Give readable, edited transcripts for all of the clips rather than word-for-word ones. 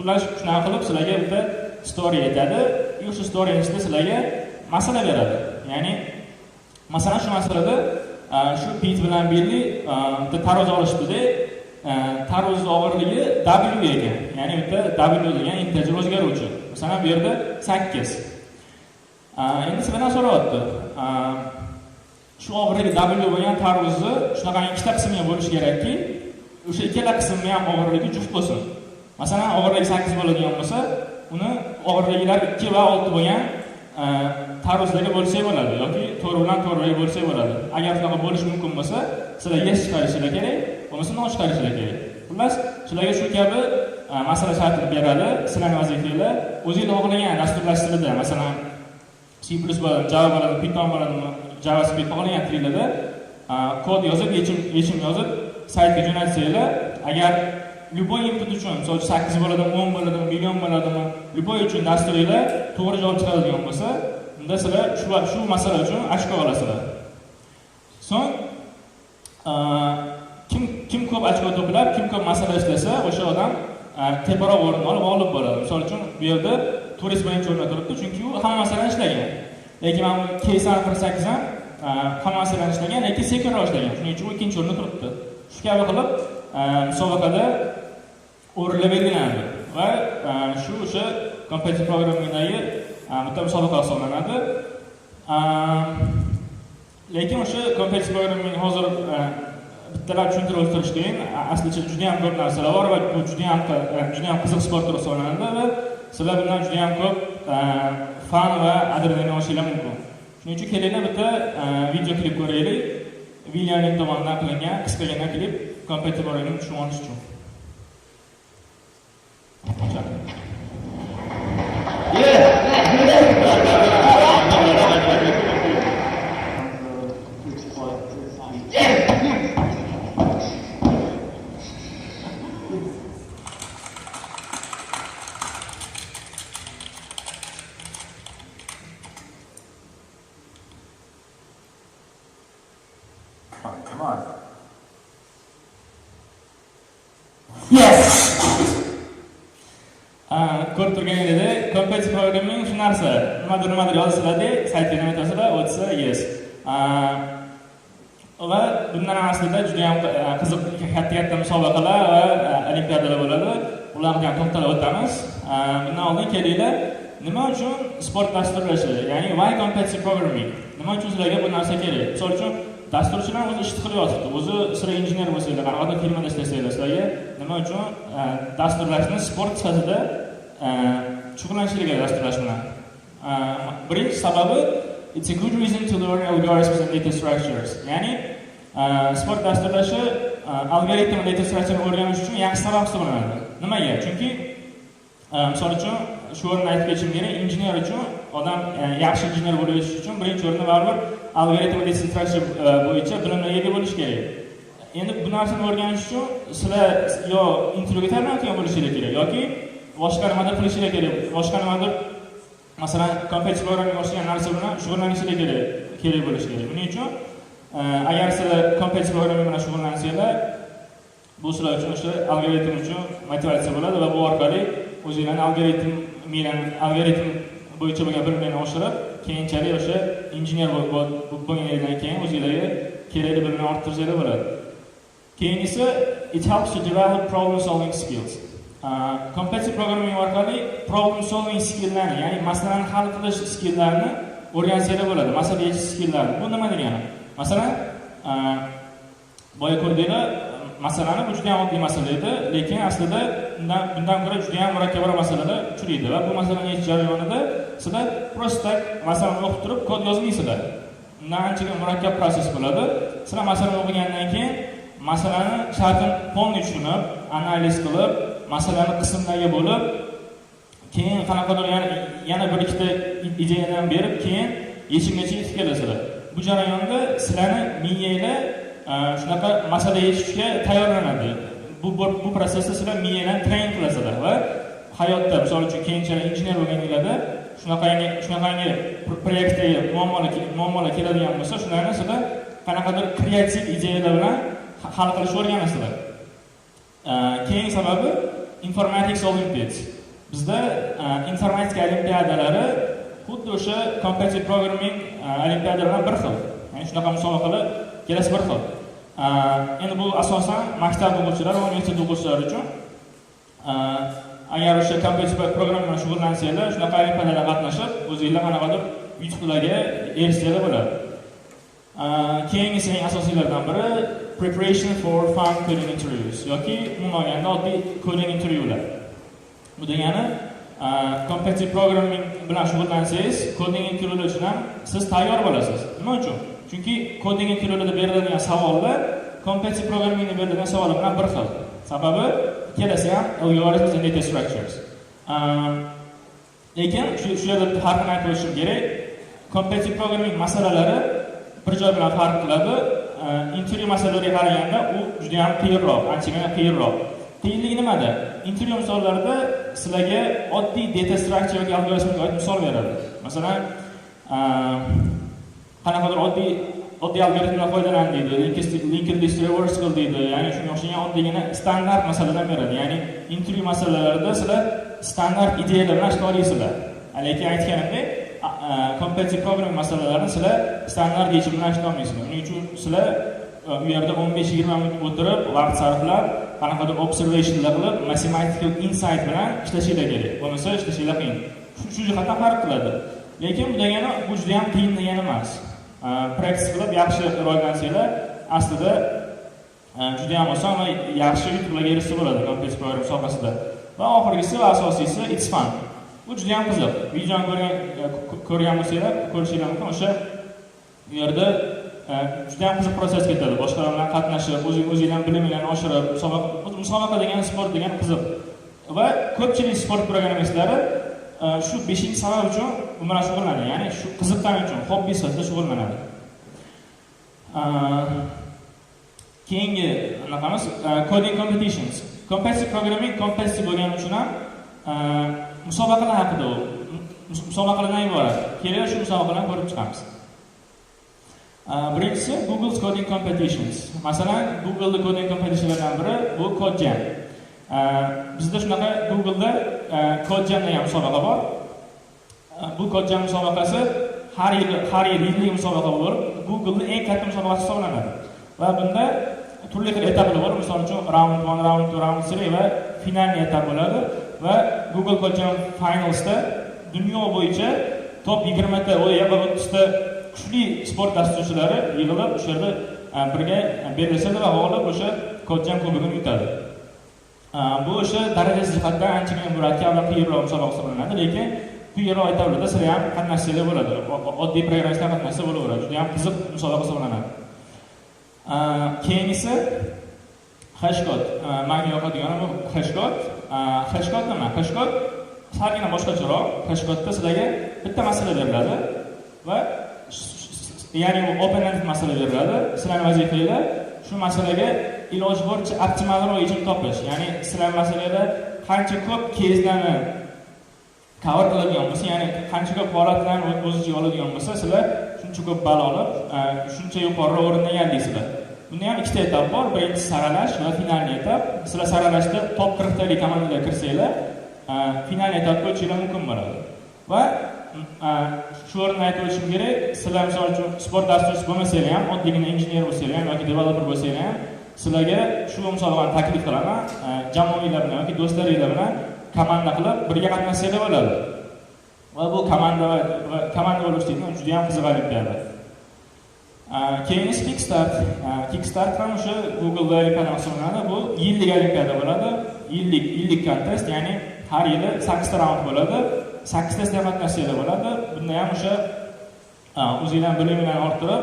Xullas shunaqa qilib sizlarga bitta story aytadi. Shu story ichida sizlarga masala beradi. Ya'ni masalan shu masalada shu Pit bilan Billy bitta taroz olishdi-da, tarozning og'irligi W ekan. Ya'ni bitta W degan integer o'zgaruvchi. Masalan bu yerda 8. Endi sizlardan so'rayapti. Shu og'irligi W bo'lgan tarozni shunaqa ikkita qismga bo'lish kerakki, o'sha ikkala qismni ham og'irligi juft bo'lsin. Masalan, og'irligi 8 bo'ladigan bo'lsa, uni og'irligilar 2 va 6 bo'lgan tarozlarga bo'lsak bo'ladi yoki to'g'ri bilan to'g'riga bo'lsak bo'ladi. Agar shunaqa bo'lish mumkin bo'lsa, sizlar yes chiqarishinglar kerak, bo'lmasa no chiqarishinglar kerak. Xullas, sizlarga shu kabi masala shartini beradi. Sizlarning vazifanglar o'zingizlar xohlagan dasturlash tilida, masalan, C++, Java bo'ladi, Python bo'ladi, JavaScript xohlagan tillarda kod yozib, yechim yozib saytga jo'natsanglar, agar любой input uchun, misol uchun 8 bo'ladimi, 10 bo'ladimi, million bo'ladimi, любой uchun dasturinglar to'g'ri javob chiqaradigan bo'lsa, unda sizlar shu masala uchun ochko olasizlar. So'ng kim ko'p ochko to'plab, kim ko'p masala ishlasa, o'sha odam teparoq o'rin olib g'olib bo'ladi. Misol uchun bu yerda turist birinchi o'rinda turibdi, chunki u hamma masalani ishlagan. Lekin mana Kaysan 48 ham hamma masalani ishlagan, lekin sekinroq ishlagan. Shuning uchun u ikkinchi o'rinda turibdi. Shu kabi qilib musobaqada o'rinlar belgilandi va shu o'sha competitive programmingdagi bitta musobaqa hisoblanadi. Lekin o'sha competitive programming hozir bittalar tushuntirib o'tirish qiyin. Aslicha juda ham ko'p narsalar bor va bu juda ham qiziq sport turi hisoblanadi va sizlar bundan juda ham ko'p fan va adrenalin olishinglar mumkin. Shuning uchun kelinglar bitta video klip ko'raylik. Vilyaning tomonidan qilingan qisqagina klip competitive programming tushunish uchun. Come on. Yes. Ko'rib turganingizdek, competitive programming shu narsa. Nimadir yozsizlarda, saytga nima o'tasizlar, o'tsa yes. Va bundan aslida juda ham qiziq katta musobaqalar va olimpiadalar bo'ladi. Ularga ham to'xtalib o'tamiz. Bundan oldin kelinglar, nima uchun sport dasturlashi, ya'ni why competitive programming? Nima uchun sizlarga bu narsa kerak? Misol uchun dasturchilar o'zi ish qilyapti. O'zi sizlar injener bo'lsanglar, qanaqadir firmada ishlasanglar, sizlarga nima uchun dasturlashni sport sifatida shug'ullanishingiz dasturlash bilan. Birinchi sababi it's a good reason to learn algorithms and data structures. Ya'ni sport dasturlashi algoritm va data structure o'rganish uchun yaxshi sabab hisoblanadi. Nimaga? Chunki misol uchun shu o'rinda aytib ketishim kerak, injener uchun odam yaxshi injener bo'lish uchun birinchi o'rinda baribir algoritm va data structure bo'yicha bilimlarga ega bo'lish kerak. Endi bu narsani o'rganish uchun sizlar yo introga tayyorlangan bo'lishingiz kerak yoki boshqa nimadir qilishingiz kerak. Boshqa nimadir masalan competitive programming o'xshagan narsa bilan shug'ullanishingiz kerak bo'lishi kerak. Buning uchun agar sizlar competitive programming bilan shug'ullansanglar, bu sizlar uchun o'sha algoritm uchun motivatsiya bo'ladi va bu orqali o'zingizlarning algoritm bo'yicha bo'lgan bilimlarni oshirib, keyinchalik o'sha injener bo'lganingizdan keyin o'zingizlarga kerakli bilimlarni orttirishinglar bo'ladi. Keyingisi, it helps to develop problem solving skills. Competitive programming orqali problem solving skilllarni, ya'ni masalani hal qilish skilllarini o'rgansanglar bo'ladi. Masala yechish skilllarini. Bu nima degani? Masalan, boya ko'rdinglar, masalani bu juda ham oddiy masala edi, lekin aslida bundan ko'ra juda ham murakkabroq masalalar uchraydi va bu masalani yechish jarayonida sizlar prosta masalani o'qib turib kod yozmaysizlar. Undan ancha murakkab proses bo'ladi. Sizlar masalani o'qigandan keyin masalani shartini polniy tushunib, analiz qilib, masalani qismlarga bo'lib, keyin qanaqadir yana bir ikkita ideyadan berib, keyin yechimgacha yetib kelasizlar. Bu jarayonda sizlarning miyanglar shunaqa masala yechishga tayyorlanadi. Bu prosesda sizlar miyanglarni train qilasizlar va hayotda, misol uchun keyinchalik injener bo'lganingizda shunaqangi proyektdagi muammolar keladigan bo'lsa, shularni sizlar qanaqadir kreativ ideyalar bilan hal qilishni o'rganasizlar. Keyingi sababi Informatics Olympiads. Bizda informatika olimpiadalari xuddi o'sha competitive programming olimpiadalaridan bir xil. Ya'ni shunaqa musobaqalar kelasi bir xil. Endi bu asosan maktab o'quvchilari va universitet o'quvchilari uchun agar o'sha competitive programming bilan shug'ullansanglar, shunaqa olimpiadalarda qatnashib, o'zingizlar qanaqadir yutuqlarga erishsanglar bo'ladi. Keyingisi eng asosiylardan biri preparation for fun coding interviews yoki umuman olganda oddiy coding intervyular. Bu degani competitive programming bilan shug'ullansangiz, coding intervyular uchun ham siz tayyor bo'lasiz. Nima uchun? Chunki coding intervyularda beriladigan savollar competitive programmingda beriladigan savollar bilan bir xil. Sababi ikkalasi ham algorithms and data structures. Lekin shu yerda farqini aytib o'tishim kerak. Competitive programming masalalari bir joy bilan farq qiladi. Intervyu masalalariga qaraganda u juda ham qiyinroq, anchagina qiyinroq. Qiyinligi nimada? Intervyu misollarida sizlarga oddiy data structure yoki algoritmga oid misol beradi. Masalan, qanaqadir oddiy algoritmdan foydalan deydi, linked list reverse qil deydi. Ya'ni shunga o'xshagan oddiygina standart masaladan beradi. Ya'ni intervyu masalalarida sizlar standart ideyalar bilan ishla olasizlar. Lekin aytganimdek, competitive programming masalalarini sizlar standart yechim bilan ishla olmaysizlar. Uning uchun sizlar u yerda 15-20 minut o'tirib, vaqt sarflab, qanaqadir observationlar qilib, mathematical insight bilan ishlashingiz kerak. Bo'lmasa ishlashingiz qiyin. Shu jihatdan farq qiladi. Lekin bu degani bu juda ham qiyin degani emas. Practice qilib yaxshi rivojlansanglar, aslida juda ham oson va yaxshi yutuqlarga erishsa bo'ladi competitive programming sohasida. Va oxirgisi va asosiysi it's fun. Bu juda ham qiziq. Videoni ko'rgan bo'lsanglar, ko'rishingiz mumkin. O'sha bu yerda juda ham qiziq proses ketadi. Boshqalar bilan qatnashib, o'zingizlarning biliminglarni oshirib, musobaqa degan sport degan qiziq. Va ko'pchilik sport programmistlari shu 5-sabab uchun bu bilan shug'ullanadi. Ya'ni shu qiziqqani uchun, hobbi sifatida shug'ullanadi. Keyingi anaqamiz coding competitions. Competitive programming competitive bo'lgani uchun ham musobaqalar haqida u. Musobaqalardan iborat. Keling, shu musobaqalarni ko'rib chiqamiz. Birinchisi Google's coding competitions. Masalan, Google'da coding competitionlardan biri bu CodeJam. Bizda shunaqa Google'da CodeJam degan musobaqa bor. Bu CodeJam musobaqasi har yil yillik musobaqa bo'lib, Google'ning eng katta musobaqasi hisoblanadi. Va bunda turli xil etaplar bor. Misol uchun round 1, round 2, round 3 va finalniy etap bo'ladi. Va Google CodeJam Finalsda dunyo bo'yicha top 20 ta, o'ya 30 ta kuchli sport dasturchilari yig'ilib o'sha yerda birga bellashadi va g'olib o'sha CodeJam kubogini yutadi. Bu o'sha darajasi jihatdan anchagina murakkab va qiyinroq musobaqa hisoblanadi, lekin quyiroq etaplarda sizlar ham qatnashsanglar bo'ladi. Oddiy programmistlar qatnashsa bo'laveradi. Juda ham qiziq musobaqa hisoblanadi. Keyingisi hashcode. Menga yoqadigan bu hashcode. Hashcode nima? Hashcode salgina boshqacharoq. Hashcode'da sizlarga bitta masala beriladi va ya'ni u open-ended masala beriladi. Sizlarning vazifanglar shu masalaga iloji boricha optimalroq yechim topish. Ya'ni sizlar masalada qancha ko'p case'larni cover qiladigan bo'lsa, ya'ni qancha ko'p holatlarni o'z ichiga oladigan bo'lsa, sizlar shuncha ko'p ball olib, shuncha yuqoriroq o'ringa egallaysiz. Bunda ham ikkita etap bor. Birinchisi saralash va finalniy etap. Sizlar saralashda top 40 talik komandaga kirsanglar, finalniy etapga o'tishingiz mumkin bo'ladi. Va shu o'rinda aytib o'tishim kerak, sizlar misol uchun sport dasturchisi bo'lmasanglar ham, oddiygina injener bo'lsanglar ham yoki developer bo'lsanglar ham, sizlarga shu musobaqani taklif qilaman. Jamoanglar bilan yoki do'stlaringlar bilan komanda qilib birga qatnashsanglar bo'ladi. Va bu komanda bo'lish degan juda ham qiziq olimpiada. Keyingisi Kickstart. Kickstart ham o'sha Google'da olimpiada hisoblanadi. Bu yillik olimpiada bo'ladi. Yillik contest, ya'ni har yili 8 ta raund bo'ladi. 8 ta qatnashsanglar bo'ladi. Bunda ham o'sha o'zingizlarning biliminglarni orttirib,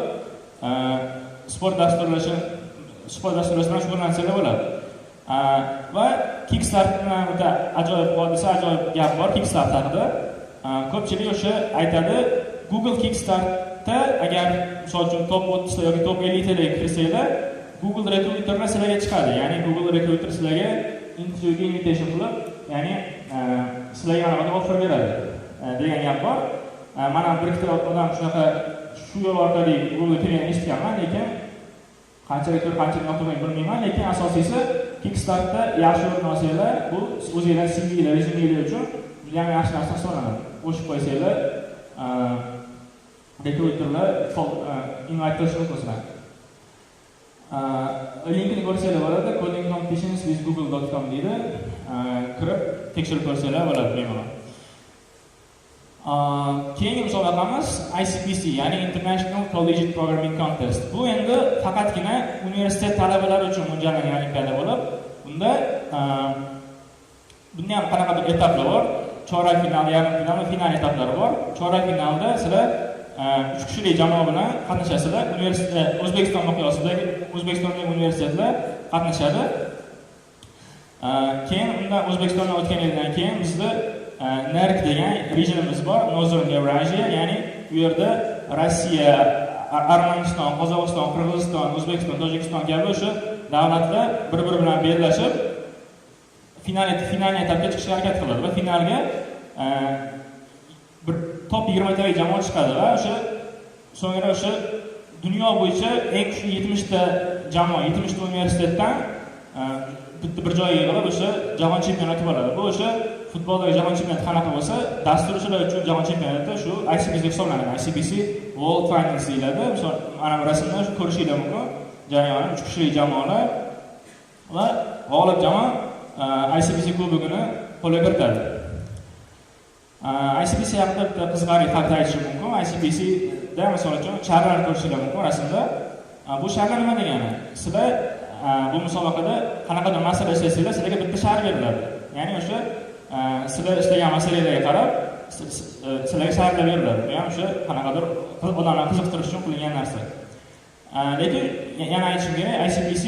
sport dasturlashi bilan shug'ullansanglar bo'ladi. Va Kickstart bilan o'ta ajoyib hodisa, ajoyib gap bor Kickstart haqida. Ko'pchilik o'sha aytadi, Google Kickstartda agar misol uchun top 30 ta yoki top 50 taga kirsanglar, Google Recruiterlar sizlarga chiqadi. Ya'ni Google Recruiter sizlarga intervyuga invitation qilib, ya'ni sizlarga aniq offer beradi degan gap bor. Mana bir ikkita odam shunaqa shu yo'l orqali Google kirgan eshitganman, lekin qanchalik yoqtirmayman, bilmayman, lekin asosiysi Kickstartda yaxshi o'rin olsanglar, bu o'zingizlar CV'lar, rezyumelar uchun juda ham yaxshi narsa hisoblanadi. Qo'shib qo'ysanglar, rekruterlar invite qilishi mumkin. Linkini ko'rsanglar bo'ladi, codingcompetitionswithgoogle.com deydi. Kirib tekshirib ko'rsanglar bo'ladi bemalol. Keyingi musobaqamiz ICPC, ya'ni International Collegiate Programming Contest. Bu endi faqatgina universitet talabalari uchun mo'ljallangan olimpiada bo'lib, bunda ham qanaqadir etaplar bor. Chorak final, yarim final va final etaplari bor. Chorak finalda sizlar 3 kishilik jamoa bilan qatnashasizlar. O'zbekiston miqyosidagi O'zbekistondagi universitetlar qatnashadi. Keyin undan O'zbekistondan o'tgan yildan keyin bizda NERC degan rejimimiz bor, Northern Eurasia, ya'ni bu yerda Rossiya, Armaniston, Qozog'iston, Qirg'iziston, O'zbekiston, Tojikiston kabi o'sha davlatlar bir-biri bilan bellashib final etapga chiqishga harakat qiladi va finalga bir top 20 talik jamoa chiqadi va so'ngra o'sha dunyo bo'yicha eng kuchli 70 ta jamoa, 70 ta universitetdan bitta bir joyga yig'ilib o'sha jahon chempionati bo'ladi. Bu o'sha futboldagi jahon chempionati qanaqa bo'lsa, dasturchilar uchun jahon chempionati shu ICPC hisoblanadi. ICPC World Finals deyiladi. Misol mana bu rasmdan ko'rishingiz mumkin. Jarayonni 3 kishilik jamoalar va g'olib jamoa ICPC kubogini qo'lga kiritadi. ICPC haqida bitta qiziqarli fakt aytishim mumkin. ICPC da misol uchun sharlar ko'rishingiz mumkin rasmda. Bu sharlar nima degani? Sizlar bu musobaqada qanaqadir masala ishlasanglar, sizlarga bitta shar beriladi. Ya'ni o'sha sizlar ishlagan masalalarga qarab sizlarga sharlar beriladi. Bu ham o'sha qanaqadir odamlarni qiziqtirish uchun qilingan narsa. Lekin yana aytishim kerak, ICPC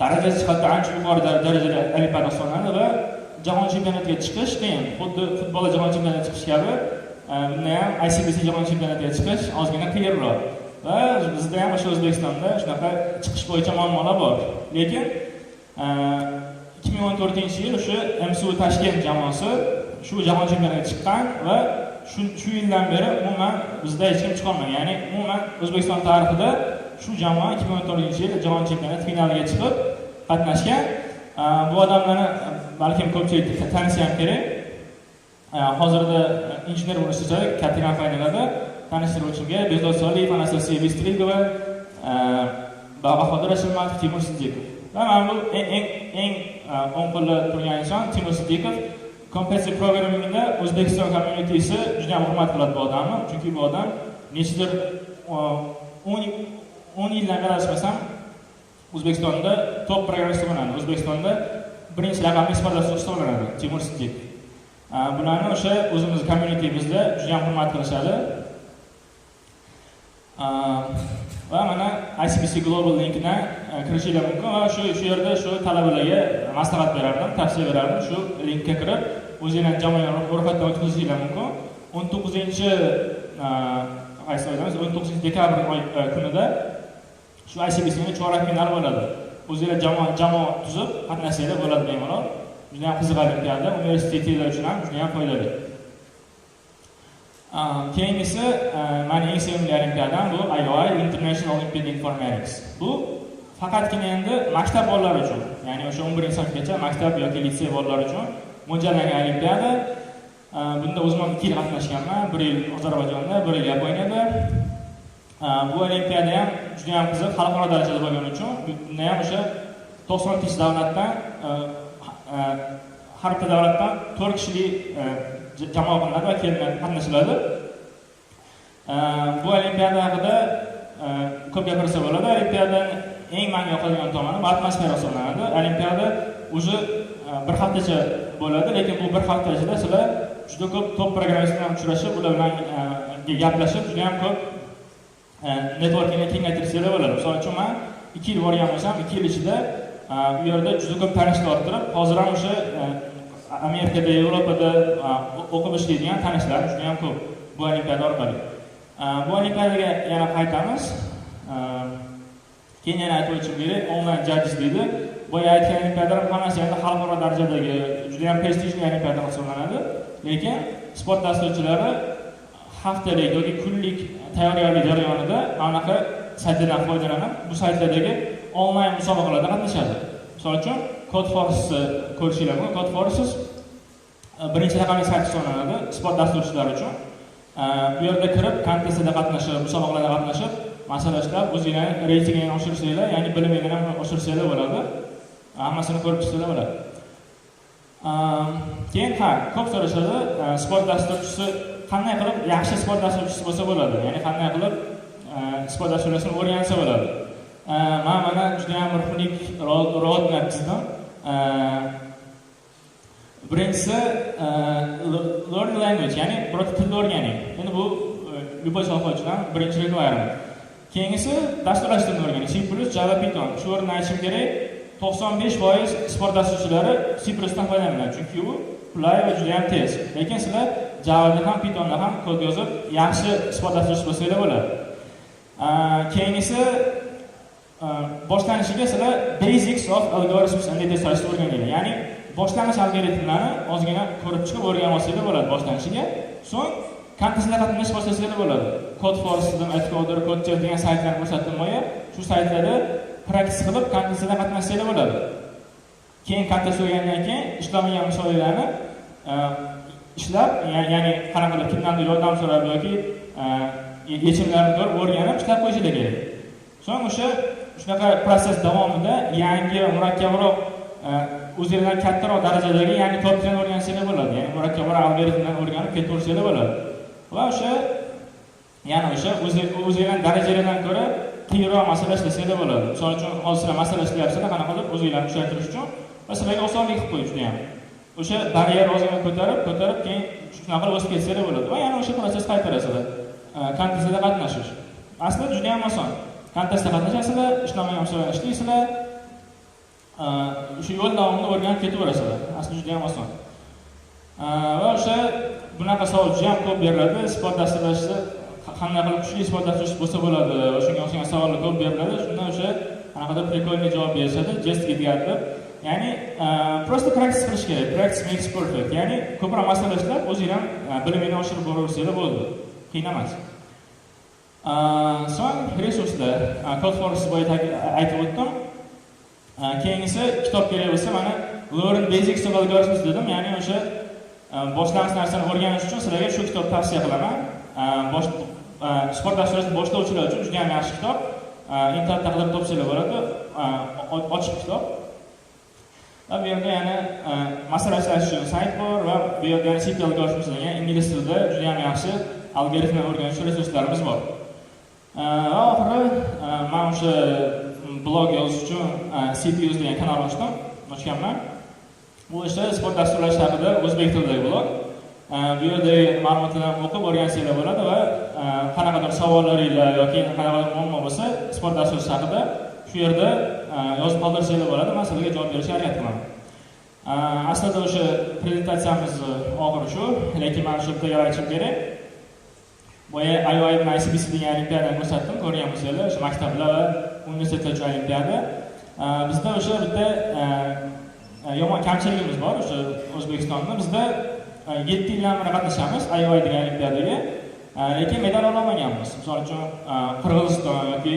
darajasi jihatdan ancha yuqori darajada olimpiada hisoblanadi va jahon chempionatiga chiqish qiyin. Xuddi futbolda jahon chempionatiga chiqish kabi, bunda ham ICPC jahon chempionatiga chiqish ozgina qiyinroq. Va bizda ham o'sha O'zbekistonda shunaqa chiqish bo'yicha muammolar bor. Lekin 2014-yil o'sha MSU Tashkent jamoasi shu jahon chempionatiga chiqqan va shu yildan beri umuman bizda hech kim chiqolmagan. Ya'ni umuman O'zbekiston tarixida shu jamoa 2014-yil jahon chempionati finaliga chiqib qatnashgan. Bu odamlarni balkim ko'pchilik tanisa ham kerak. Hozirda injener bo'lib ishlashadi katta kompaniyalarda. Tanishtiruvchiga Bezdod Soliyev, Anastasiya Bistrigova, Bahodir Ashurmatov, Timur Siddiqov. Va mana bu eng o'ng qo'lda turgan inson Timur Siddiqov. Competitive programmingda O'zbekiston communitysi juda ham hurmat qiladi bu odamni, chunki bu odam nechidir 10 yildan beri adashmasam O'zbekistonda top programmist hisoblanadi. O'zbekistonda birinchi raqamli sportchi hisoblanadi Timur Siddiqov. Bularni o'sha o'zimiz communitymizda juda ham hurmat qilishadi. Va mana ICPC Global linkdan kirishingiz mumkin va shu yerda shu talabalarga maslahat berardim, tavsiya berardim. Shu linkka kirib, o'zingizlarning jamoani ro'yxatdan o'tkazishingiz mumkin. 19 dekabr kunida shu ICPCning chorak finali bo'ladi. O'zingizlar jamoa tuzib qatnashsanglar bo'ladi bemalol. Juda ham qiziq olimpiada, universitetlar uchun ham juda ham foydali. Keyingisi meni eng sevimli olimpiadam bu IOI International Olympiad Informatics. Bu faqatgina endi maktab bolalari uchun, ya'ni o'sha 11-sinfgacha maktab yoki litsey bolalari uchun mo'ljallangan olimpiada. Bunda o'zim ham 2 yil qatnashganman, 1 yil Ozarbayjonda, 1 yil Yaponiyada. Bu olimpiada ham juda ham qiziq, xalqaro darajada bo'lgani uchun bunda ham o'sha 90 ta davlatdan har bir davlatdan 4 kishilik jamoa qilinadi va qatnashiladi. Bu olimpiada haqida ko'p gapirsa bo'ladi. Olimpiadaning eng menga yoqadigan tomoni atmosfera hisoblanadi. Olimpiada o'zi bir haftacha bo'ladi, lekin bu bir hafta ichida sizlar juda ko'p top programmist bilan uchrashib, ular bilan gaplashib, juda ham ko'p networkingni kengaytirishlar bo'ladi. Misol uchun men 2 yil borgan bo'lsam, 2 yil ichida bu yerda juda ko'p tanishlar orttirib, hozir ham o'sha Amerikada, Yevropada o'qib ishlaydigan tanishlar juda ham ko'p bu olimpiada orqali. Bu olimpiadaga yana qaytamiz. Keyin yana aytib o'tishim kerak, online judges deydi. Boya aytgan olimpiadalar hammasi endi xalqaro darajadagi juda ham prestijli olimpiada hisoblanadi. Lekin sport dasturchilari haftalik yoki kunlik tayyorgarlik jarayonida anaqa saytlardan foydalanib, bu saytlardagi onlayn musobaqalarda qatnashadi. Misol uchun, Code Force'ni ko'rishinglar mumkin. Code Force birinchi raqamli sayt hisoblanadi sport dasturchilari uchun. Bu yerda kirib, kontestda qatnashib, musobaqalarda qatnashib, masala ishlab, o'zingizning reytingini oshirsanglar, ya'ni bilimingizni ham oshirsanglar bo'ladi. Hammasini ko'rib chiqsanglar bo'ladi. Keyin ko'p so'rashadi, sport dasturchisi qanday qilib yaxshi sport dasturchisi bo'lsa bo'ladi? Ya'ni qanday qilib sport dasturchisini o'rgansa bo'ladi? Men mana juda ham bir xunuk ro'yxat chizdim. Birinchisi learn language, ya'ni birorta tilni o'rganing. Endi bu любой soha uchun ham birinchi requirement. Keyingisi dasturlash tilini o'rganing. C++, Java, Python. Shu o'rinda aytishim kerak, 95% sport dasturchilari C++ dan foydalanadi, chunki u qulay va juda ham tez. Lekin sizlar Javada ham, Pythonda ham kod yozib, yaxshi sport dasturchisi bo'lsanglar bo'ladi. Keyingisi boshlanishiga sizlar basics of algorithms and data science o'rganinglar. Ya'ni boshlanish algoritmlarini ozgina ko'rib chiqib o'rganib olsanglar bo'ladi boshlanishiga. So'ng kontestda qatnashib boshlashinglar bo'ladi. Code Force'dan aytgandir, Code degan saytlarni ko'rsatdim mo'ya. Shu saytlarda praktik qilib kontestda qatnashsanglar bo'ladi. Keyin kontest o'rgangandan keyin ishlamagan misollarni ishlab, ya'ni qanaqa qilib kimdandir yordam so'rab yoki yechimlarni ko'rib o'rganib ishlab qo'yishinglar kerak. So'ng shunaqa proses davomida yangi va murakkabroq o'zingizdan kattaroq darajadagi yangi kodlarni o'rgansanglar bo'ladi. Ya'ni murakkabroq algoritmlarni o'rganib ketaversanglar bo'ladi. Va yana o'zingizdan darajalardan ko'ra qiyinroq masala ishlasanglar bo'ladi. Misol uchun, hozir sizlar masala ishlayapsizlar, qanaqa qilib o'zingizlarni tushuntirish uchun va sizlarga osonlik qilib qo'yish juda ham. O'sha baryer ozgina ko'tarib, keyin shunaqa qilib o'sib ketsanglar bo'ladi. Va yana o'sha proses qaytarasizlar. Kontestda qatnashish. Aslida juda ham oson. Kontestda qatnashasizlar, ishlamagan misollarni ishlaysizlar. Shu yo'l davomida o'rganib ketaverasizlar. Aslida juda ham oson. Va bunaqa savol juda ham ko'p beriladi. Sport dasturlashda qanday qilib kuchli sport dasturchi bo'lsa bo'ladi? Shunga o'xshagan savollar ko'p beriladi. Shundan qanaqadir prikolniy javob berishadi. Just get deb. Ya'ni prosta practice qilish kerak. Practice makes perfect. Ya'ni ko'proq masala ishlab, o'zingiz ham bilimingni oshirib boraversanglar bo'ldi. Qiyin emas. So'ng resurslar, Code Force bo'yicha aytib o'tdim. Keyingisi kitob kerak bo'lsa, mana Learn Basics of Algorithms dedim. Ya'ni o'sha boshlang'ich narsani o'rganish uchun sizlarga shu kitobni tavsiya qilaman. Sport dasturlash boshlovchilar uchun juda ham yaxshi kitob. Internetda qidirib topsanglar bo'ladi. Ochiq kitob. Va bu yerda yana masala ishlash uchun sayt bor va bu yerda yana C++ algoritmlar degan ingliz tilida juda ham yaxshi algoritmlar o'rganish resurslarimiz bor. Oxiri men o'sha blog yozish uchun CPUs degan kanal ochganman. Bu sport dasturlash haqida o'zbek tilidagi blog. Bu yerda ma'lumotlarni o'qib o'rgansanglar bo'ladi va qanaqadir savollaringiz yoki qanaqadir muammo bo'lsa, sport dasturlash haqida shu yerda yozib qoldirsanglar bo'ladi. Men sizlarga javob berishga harakat qilaman. Aslida o'sha prezentatsiyamiz oxiri shu, lekin men shu yerda aytishim kerak. Boya IOI bilan ICBC degan olimpiadani ko'rsatdim, ko'rgan bo'lsanglar, o'sha maktablar va universitetlar uchun olimpiada. Bizda o'sha bitta yomon kamchiligimiz bor o'sha O'zbekistonda. Bizda 7 yildan beri qatnashamiz IOI degan olimpiadaga, lekin medal ola olmaganmiz. Misol uchun Qirg'iziston yoki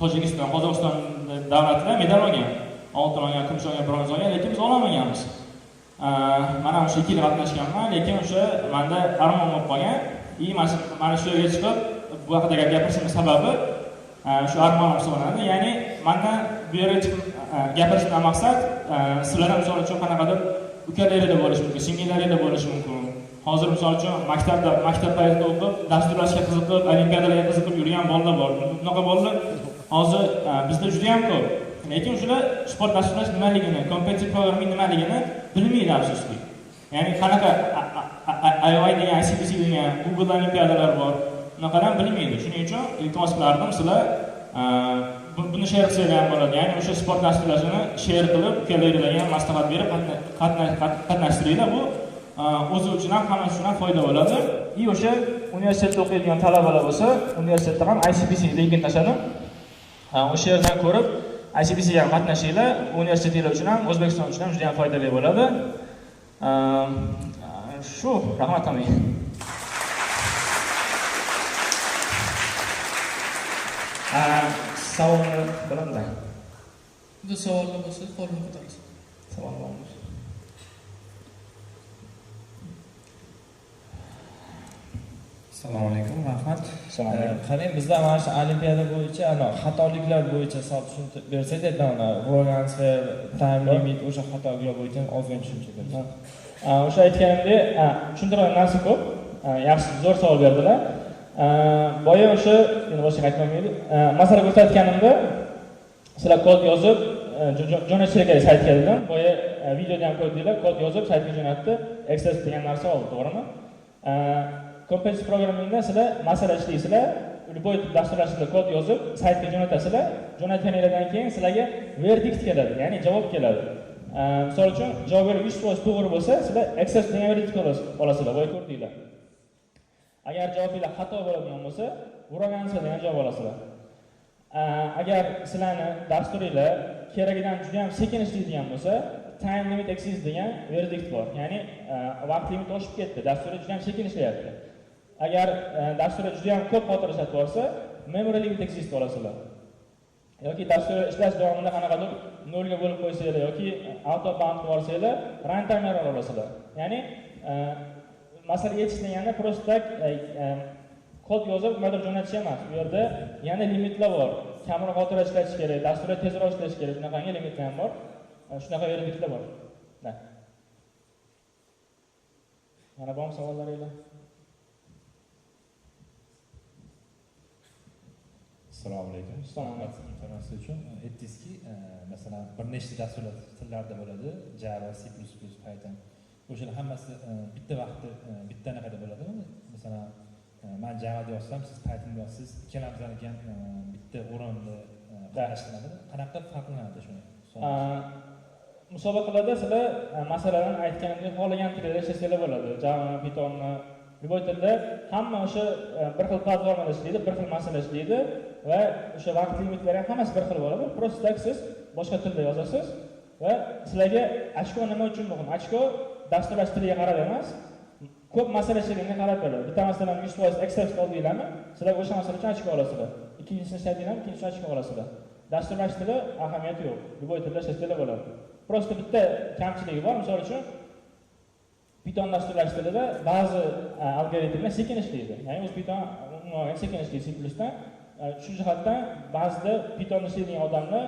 Tojikiston, Qozog'iston davlatlar medal olgan. Oltin olgan, kumush olgan, bronz olgan, lekin biz ola olmaganmiz. Mana o'sha 2 yil qatnashganman, lekin o'sha menda armon bo'lib qolgan. Mana shu yerga chiqib bu haqida gapirishim sababi shu armon hisoblanadi. Ya'ni mendan bu yerga chiqib gapirishdan maqsad sizlar ham misol uchun qanaqadir ukalaringizda bo'lishi mumkin, singillaringizda bo'lishi mumkin. Hozir misol uchun maktab paytida o'qib, dasturlashga qiziqib, olimpiadalarga qiziqib yurgan bolalar bor. Bunaqa bolalar hozir bizda juda ham ko'p. Lekin shular sport dasturlash nimaligini, competitive programming nimaligini bilmaydi afsuski. Ya'ni qanaqa IOI degan, ICBC degan Google olimpiadalar bor. Bunaqalarni bilmaydi. Shuning uchun iltimos qilardim, sizlar buni share qilsanglar ham bo'ladi. Ya'ni o'sha sport dasturlashini share qilib, ukalaringizga maslahat berib qatnashtiringlar. Bu o'zi uchun ham, hammasi uchun ham foyda bo'ladi. O'sha universitetda o'qiyotgan talabalar bo'lsa, universitetda ham ICBC linkini tashladim. O'sha yerdan ko'rib, ICBC ga qatnashinglar. Universitetlar uchun ham, O'zbekiston uchun ham juda ham foydali bo'ladi. Shu, rahmat hammaga. savolni bilaman. Bu savollar bo'lsa, qo'lni ko'tarasiz. Savol bormi? Assalomu alaykum, rahmat. Assalomu alaykum. Qarang, bizda mana shu olimpiada bo'yicha xatoliklar bo'yicha hisob tushuntirib bersak-da, roll transfer, time limit, o'sha xatoliklar bo'yicha ozgina tushuncha berasiz. O'sha aytganimdek, tushuntiradigan narsa ko'p. Yaxshi, zo'r savol berdilar. Boya o'sha, endi boshqa aytmayman. Masala ko'rsatganimda sizlar kod yozib, jo'natishga kerak saytga dedim. Boya videoda ham ko'rdinglar, kod yozib saytga jo'natdi, access degan narsa oldi, to'g'rimi? Competitive programmingda sizlar masala ishlaysizlar, любой dasturlashda kod yozib, saytga jo'natasizlar. Jo'natganingizdan keyin sizlarga verdict keladi, ya'ni javob keladi. Misol uchun, javob 100% to'g'ri bo'lsa, sizlar access degan verdict olasizlar, boya ko'rdinglar. Agar javobinglar xato bo'ladigan bo'lsa, uragansiz degan javob olasizlar. Agar sizlarni dasturinglar keragidan juda ham sekin ishlaydigan bo'lsa, time limit exceeds degan verdict bor. Ya'ni vaqt limiti oshib ketdi, dastur juda ham sekin ishlayapti. Agar dastur juda ham ko'p xotira ishlatib olsa, memory limit exceeds olasizlar. Yoki dastur ishlash davomida qanaqadir 0 ga bo'lib qo'ysanglar yoki auto bound qilib olsanglar, runtime error olasizlar. Ya'ni masala yechish deganda просто tak kod yozib nimadir jo'natish emas. Bu yerda yana limitlar bor. Kamroq xotira ishlatish kerak, dasturda tezroq ishlash kerak. Bunaqangi limitlar ham bor. Shunaqa verdiktlar bor. Mana bormi savollaringiz? Assalomu alaykum. Informatsiya uchun aytdingizki, masalan, bir nechta dasturlar tillarda bo'ladi, Java, C++, Python. O'shalar hammasi bitta vaqtda bitta naqada bo'ladimi? Masalan, men Java yozsam, siz Python yozsiz, ikkalamizdan ham bitta o'rinda qarashlanadi. Qanaqa farqlanadi shuni? Musobaqalarda sizlar masalan aytganimdek xohlagan tilda ishlasanglar bo'ladi. Java, Pythonni, любой tilda hamma o'sha bir xil platformada ishlaydi, bir xil masala ishlaydi va o'sha vaqt limitlari ham hammasi bir xil bo'ladi. Просто tak siz boshqa tilda yozasiz va sizlarga ochko nima uchun muhim? Ochko dasturlash tiliga qarab emas, ko'p masala ishlaydigan qarab beradi. Bitta masalan 100% accept oldinglarmi? Sizlar o'sha masala uchun ochko olasizlar. Ikkinchisini ishladinglarmi? Ikkinchisi ochko olasizlar. Dasturlash tili ahamiyati yo'q. любой tilda ishlasanglar bo'ladi. Просто bitta kamchiligi bor. Misol uchun Python dasturlash tilida ba'zi algoritmlar sekin ishlaydi. Ya'ni o'z Python umuman sekin ishlaydi C++dan. Shu jihatdan ba'zida Python ishlaydigan odamlar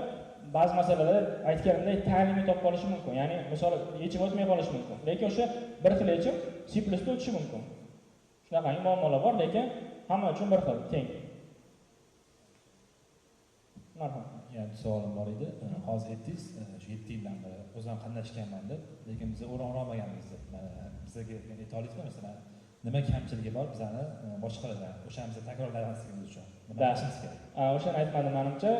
ba'zi masalalarda aytganimdek ta'limni topib olishi mumkin. Ya'ni misol yechim o'tmay qolishi mumkin. Lekin o'sha bir xil yechim C++ o'tishi mumkin. Shunaqangi muammolar bor, lekin hamma uchun bir xil, teng. Marhamat. Yani savolim bor edi. Hozir aytdingiz, shu 7 yildan beri o'zim qatnashganman deb, lekin biz o'rin olmaganmiz deb. Bizga aytolingizmi, masalan, nima kamchiligi bor bizani boshqalardan? O'shamizni takrorlamasligimiz uchun. Nima qilishimiz kerak? O'shani aytmadim menimcha.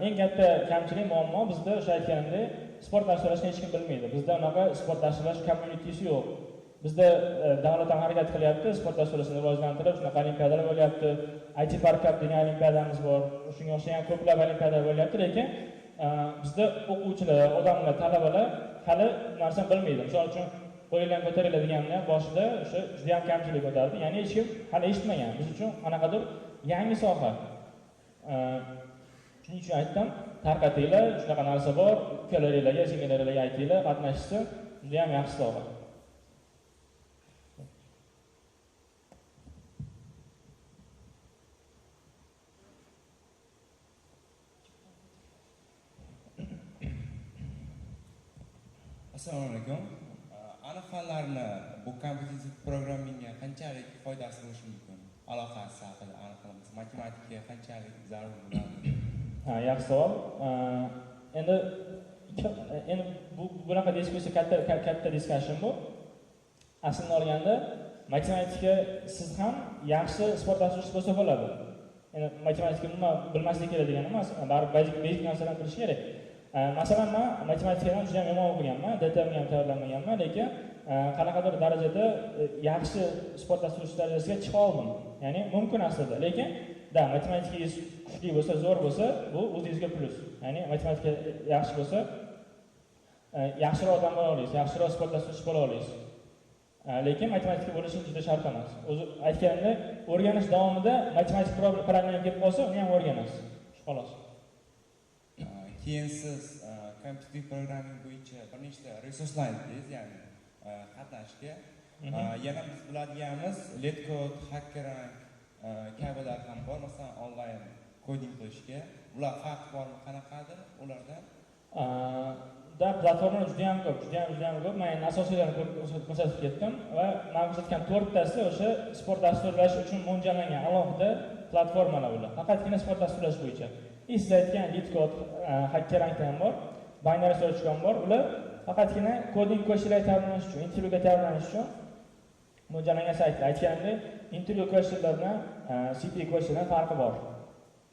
Eng katta kamchilik muammo bizda o'sha aytganimdek, sport dasturlashni hech kim bilmaydi. Bizda unaqa sport dasturlash community-si yo'q. Bizda davlat ham harakat qilyapti, sport dasturlashini rivojlantirib, shunaqa olimpiadalar bo'lyapti. IT Park Cup degan olimpiadamiz bor. Shunga o'xshagan ko'plab olimpiadalar bo'lyapti, lekin bizda o'quvchilar, odamlar, talabalar hali narsani bilmaydi. Misol uchun qo'yilgan ko'tariladi deganni ham boshida o'sha juda ham kamchilik ko'tardi. Ya'ni hech kim hali eshitmagan. Biz uchun qanaqadir yangi soha. Shuning uchun aytdim, tarqatinglar, shunaqa narsa bor, ukalaringlarga, singillaringlarga aytinglar, qatnashsin, juda ham yaxshi soha. Assalomu alaykum. Aniq fanlarni bu kompetitiv programmingga qanchalik foydasi bo'lishi mumkin? Aloqasi haqida aniqlamiz. Matematikaga qanchalik zarur bo'ladi? Yaxshi savol. Endi bunaqa diskussiya katta diskussion bu. Aslini olganda matematika siz ham yaxshi sport dasturchisi bo'lsa bo'ladi. Endi matematika nima bilmaslik kerak degani emas, baribir basic narsalarni bilish kerak. Masalan, men matematikadan juda ham yomon o'qiganman, DTMga ham tayyorlanmaganman, lekin qanaqadir darajada yaxshi sport dasturchisi darajasiga chiqa oldim. Ya'ni mumkin aslida, lekin matematikaningiz kuchli bo'lsa, zo'r bo'lsa, bu o'zingizga plus. Ya'ni matematika yaxshi bo'lsa, yaxshiroq odam bo'la olasiz, yaxshiroq sport dasturchisi bo'la olasiz. Lekin matematika bo'lishi juda shart emas. O'zi aytganimdek, o'rganish davomida matematik problem kelib qolsa, uni ham o'rganasiz. Xolos. keyin siz kompyuter programming bo'yicha bir nechta resurslar aytdingiz, ya'ni qatnashga. Yana biz biladiganimiz Letcode, HackerRank kabilar ham bor, masalan onlayn koding qilishga. Ular farqi bormi, qanaqadir ulardan? Platformalar juda ham ko'p. Men asosiylarni ko'rsatib ketdim va men ko'rsatgan 4 tasi o'sha sport dasturlash uchun mo'ljallangan alohida platformalar ular. Faqatgina sport dasturlash bo'yicha. Siz aytgan Letcode, HackerRank ham bor, binary search ham bor. Ular faqatgina koding questlarga tayyorlanish uchun, intervyuga tayyorlanish uchun mo'ljallangan saytlar. Aytganimdek, intervyu questlar bilan CP questlar farqi bor.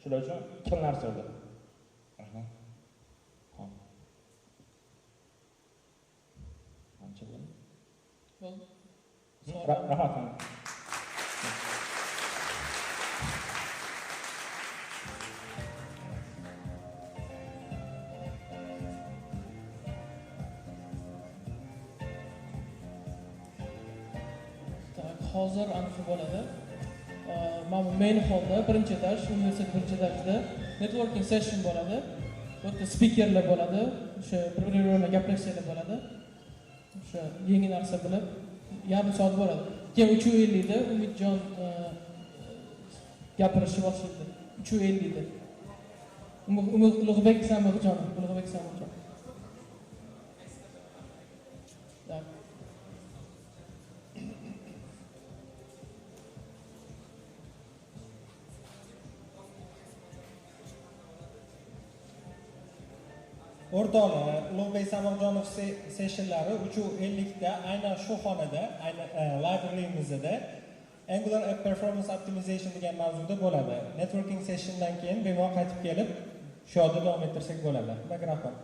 Shular uchun ikki narsa ular. Rahmat. Hozir aniq bo'ladi. Mana main hallda birinchi etaj, universitet birinchi etajida networking session bo'ladi. Bu yerda speakerlar bo'ladi, o'sha bir-biri bilan gaplashishlar bo'ladi. O'sha yangi narsa bilib yarim soat bo'ladi. Keyin 3:50 da Umidjon gapirishni boshlaydi. 3:50 da. Ulug'bek Samirjon. O'rtoqlar, Ulug'bek Samirjonov sessionlari 3:50 da aynan shu xonada, aynan libraryimizda Angular App Performance Optimization degan mavzuda bo'ladi. Networking sessiondan keyin bemalol qaytib kelib, shu yerda davom ettirsak bo'ladi. Mikrofon.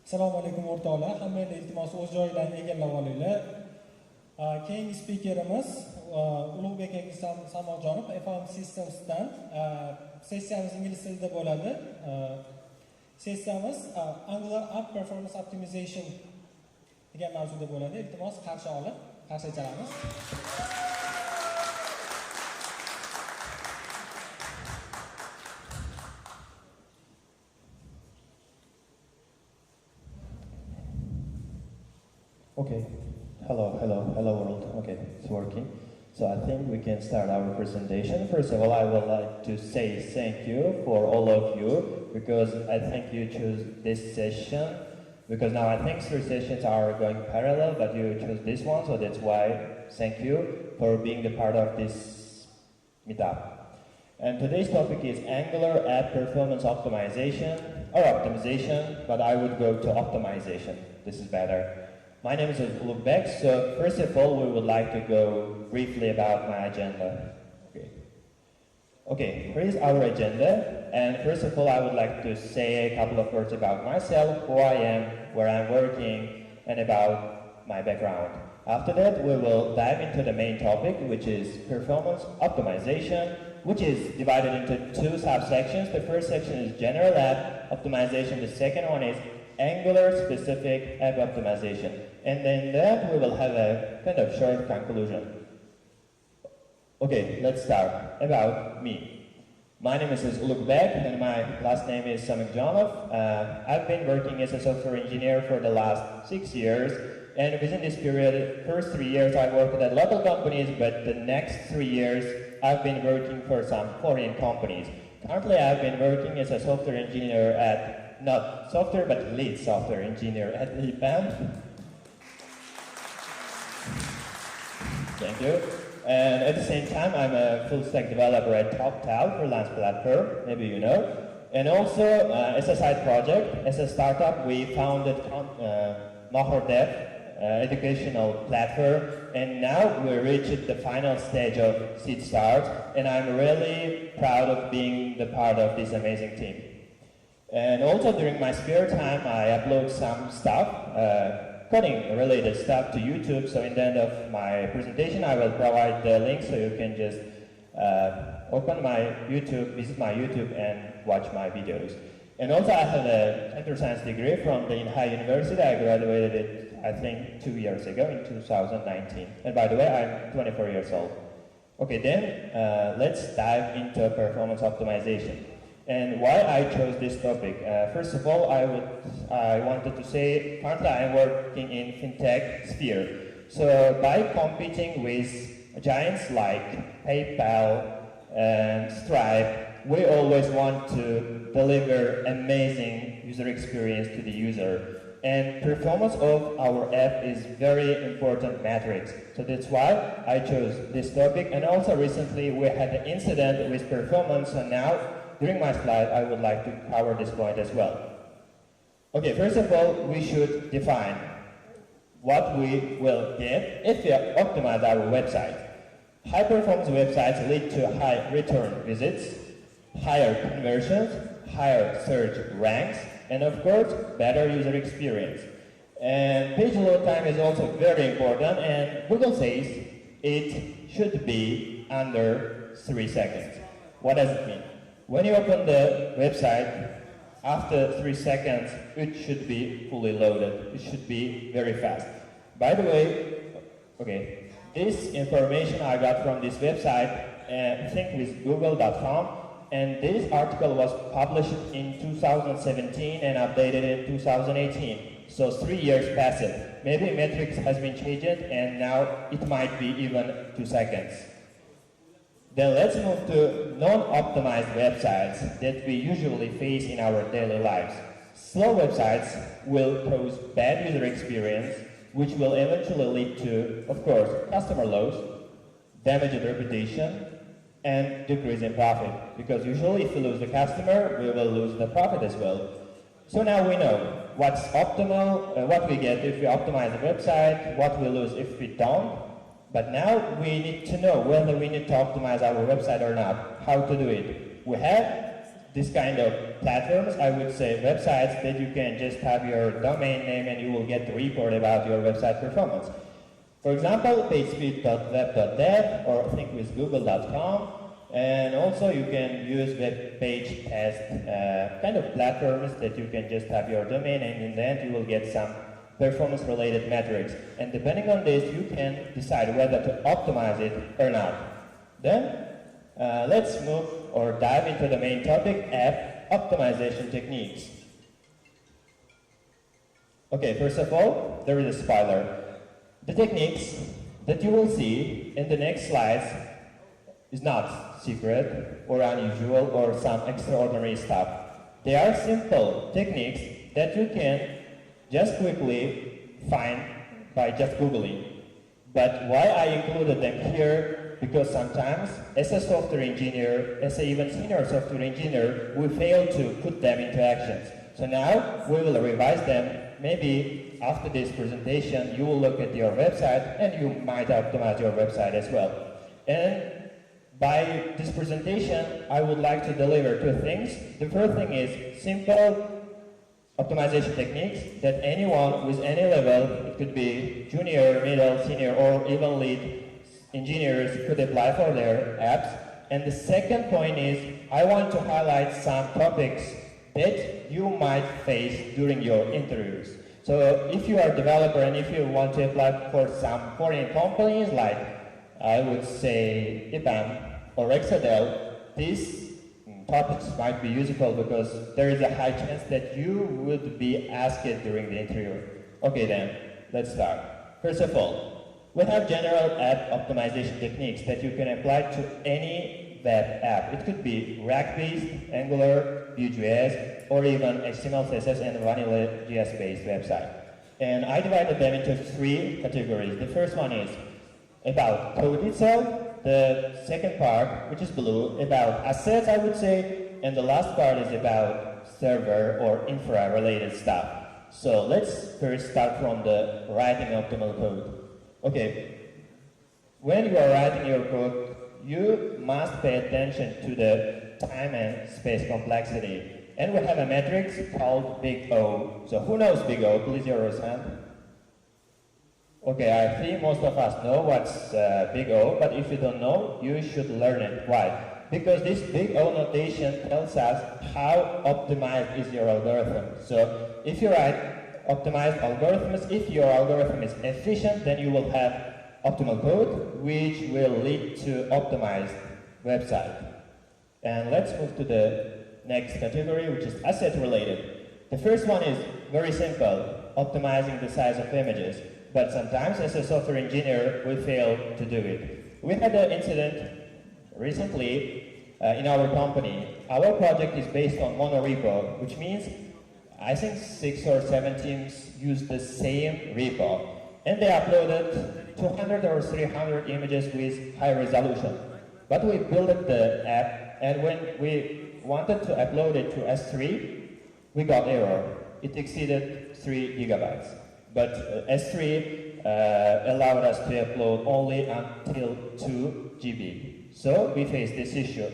Assalomu alaykum o'rtoqlar. Hammaga iltimos o'z joylarini egallab olinglar. Keyingi speakerimiz Ulug'bek Samojonov FM Systems'dan sessiyamiz ingliz tilida bo'ladi. Sessiyamiz Angular App Performance Optimization degan mavzuda bo'ladi. Iltimos qarshi olib, qarshi chalamiz. Okay. Hello world. Okay, it's working. So I think we can start our presentation. First of all, I would like to say thank you for all of you because I think you chose this session because now I think 3 sessions are going parallel, but you chose this one, so that's why thank you for being the part of this meetup. And today's topic is Angular App Performance Optimization or Optimization, but I would go to Optimization. This is better. My name is Ulug'bek, so first of all, we would like to go briefly about my agenda. Okay, here is our agenda, and first of all, I would like to say a couple of words about myself, who I am, where I'm working, and about my background. After that, we will dive into the main topic, which is performance optimization, which is divided into 2 subsections. The first section is general app optimization, the second one is Angular specific app optimization. And then that we will have a kind of short conclusion. Okay, let's start. About me. My name is Ulug'bek and my last name is Samikjanov. I've been working as a software engineer for the last 6 years. And within this period, first 3 years I worked at local companies, but the next 3 years I've been working for some foreign companies. Currently I've been working as a software engineer at not software, but lead software engineer at EPAM. Thank you. And at the same time, I'm a full-stack developer at TopTal freelance platform, maybe you know. And also, as a side project, as a startup, we founded MahorDev, educational platform, and now we reached the final stage of seed start, and I'm really proud of being the part of this amazing team. And also during my spare time, I upload some stuff, coding-related stuff to YouTube. So in the end of my presentation, I will provide the link so you can just open my YouTube, visit my YouTube, and watch my videos. And also, I have a computer science degree from the Inhai University. I graduated it, I think, 2 years ago in 2019. And by the way, I'm 24 years old. Okay, then let's dive into performance optimization. And why I chose this topic? First of all, I wanted to say, currently I'm working in fintech sphere. So by competing with giants like PayPal and Stripe, we always want to deliver amazing user experience to the user. And performance of our app is very important metrics. So that's why I chose this topic. And also recently we had an incident with performance, so now during my slide, I would like to cover this point as well. Okay, first of all, we should define what we will get if we optimize our website. High-performance websites lead to high return visits, higher conversions, higher search ranks, and of course, better user experience. And page load time is also very important, and Google says it should be under 3 seconds. What does it mean? When you open the website, after 3 seconds, it should be fully loaded. It should be very fast. By the way, okay, this information I got from this website, I think with google.com, and this article was published in 2017 and updated in 2018. So 3 years passed. Maybe metrics has been changed and now it might be even 2 seconds. Then let's move to non-optimized websites that we usually face in our daily lives. Slow websites will cause bad user experience, which will eventually lead to, of course, customer loss, damaged reputation, and decrease in profit. Because usually if we lose the customer, we will lose the profit as well. So now we know what's optimal, what we get if we optimize the website, what we lose if we don't. But now we need to know whether we need to optimize our website or not, how to do it. We have this kind of platforms, I would say websites that you can just have your domain name and you will get the report about your website performance. For example, pagespeed.web.dev or thinkwithgoogle.com. And also you can use web page as kind of platforms that you can just have your domain, and in the end you will get some performance related metrics. And depending on this, you can decide whether to optimize it or not. Then let's move or dive into the main topic, app optimization techniques. Okay, first of all, there is a spoiler. The techniques that you will see in the next slides is not secret or unusual or some extraordinary stuff. They are simple techniques that you can just quickly find by just Googling. But why I included them here? Because sometimes as a software engineer, as an even senior software engineer, we fail to put them into actions. So now we will revise them. Maybe after this presentation, you will look at your website and you might optimize your website as well. And by this presentation, I would like to deliver two things. The first thing is simple optimization techniques that anyone with any level, it could be junior, middle, senior, or even lead engineers could apply for their apps. And the second point is I want to highlight some topics that you might face during your interviews. So if you are a developer and if you want to apply for some foreign companies like I would say IBM or Exadel, these topics might be useful because there is a high chance that you would be asked during the interview. Okay then, let's start. First of all, we have general app optimization techniques that you can apply to any web app. It could be React-based, Angular, Vue.js, or even HTML, CSS, and vanilla JS-based website. And I divided them into three categories. The first one is about code itself. The second part, which is blue, about assets, I would say, and the last part is about server or infra related stuff. So let's first start from the writing optimal code. Okay, when you are writing your code, you must pay attention to the time and space complexity. And we have a matrix called Big O. So who knows Big O? Please raise your hand. Okay, I think most of us know what's Big O, but if you don't know, you should learn it. Why? Because this Big O notation tells us how optimized is your algorithm. So if you write optimized algorithms, if your algorithm is efficient, then you will have optimal code, which will lead to optimized website. And let's move to the next category, which is asset related. The first one is very simple, optimizing the size of images. But sometimes as a software engineer, we fail to do it. We had an incident recently in our company. Our project is based on monorepo, which means I think 6 or 7 teams use the same repo. And they uploaded 200 or 300 images with high resolution. But we built the app, and when we wanted to upload it to S3, we got error. It exceeded 3 gigabytes. But S3 allowed us to upload only until 2 GB. So we faced this issue.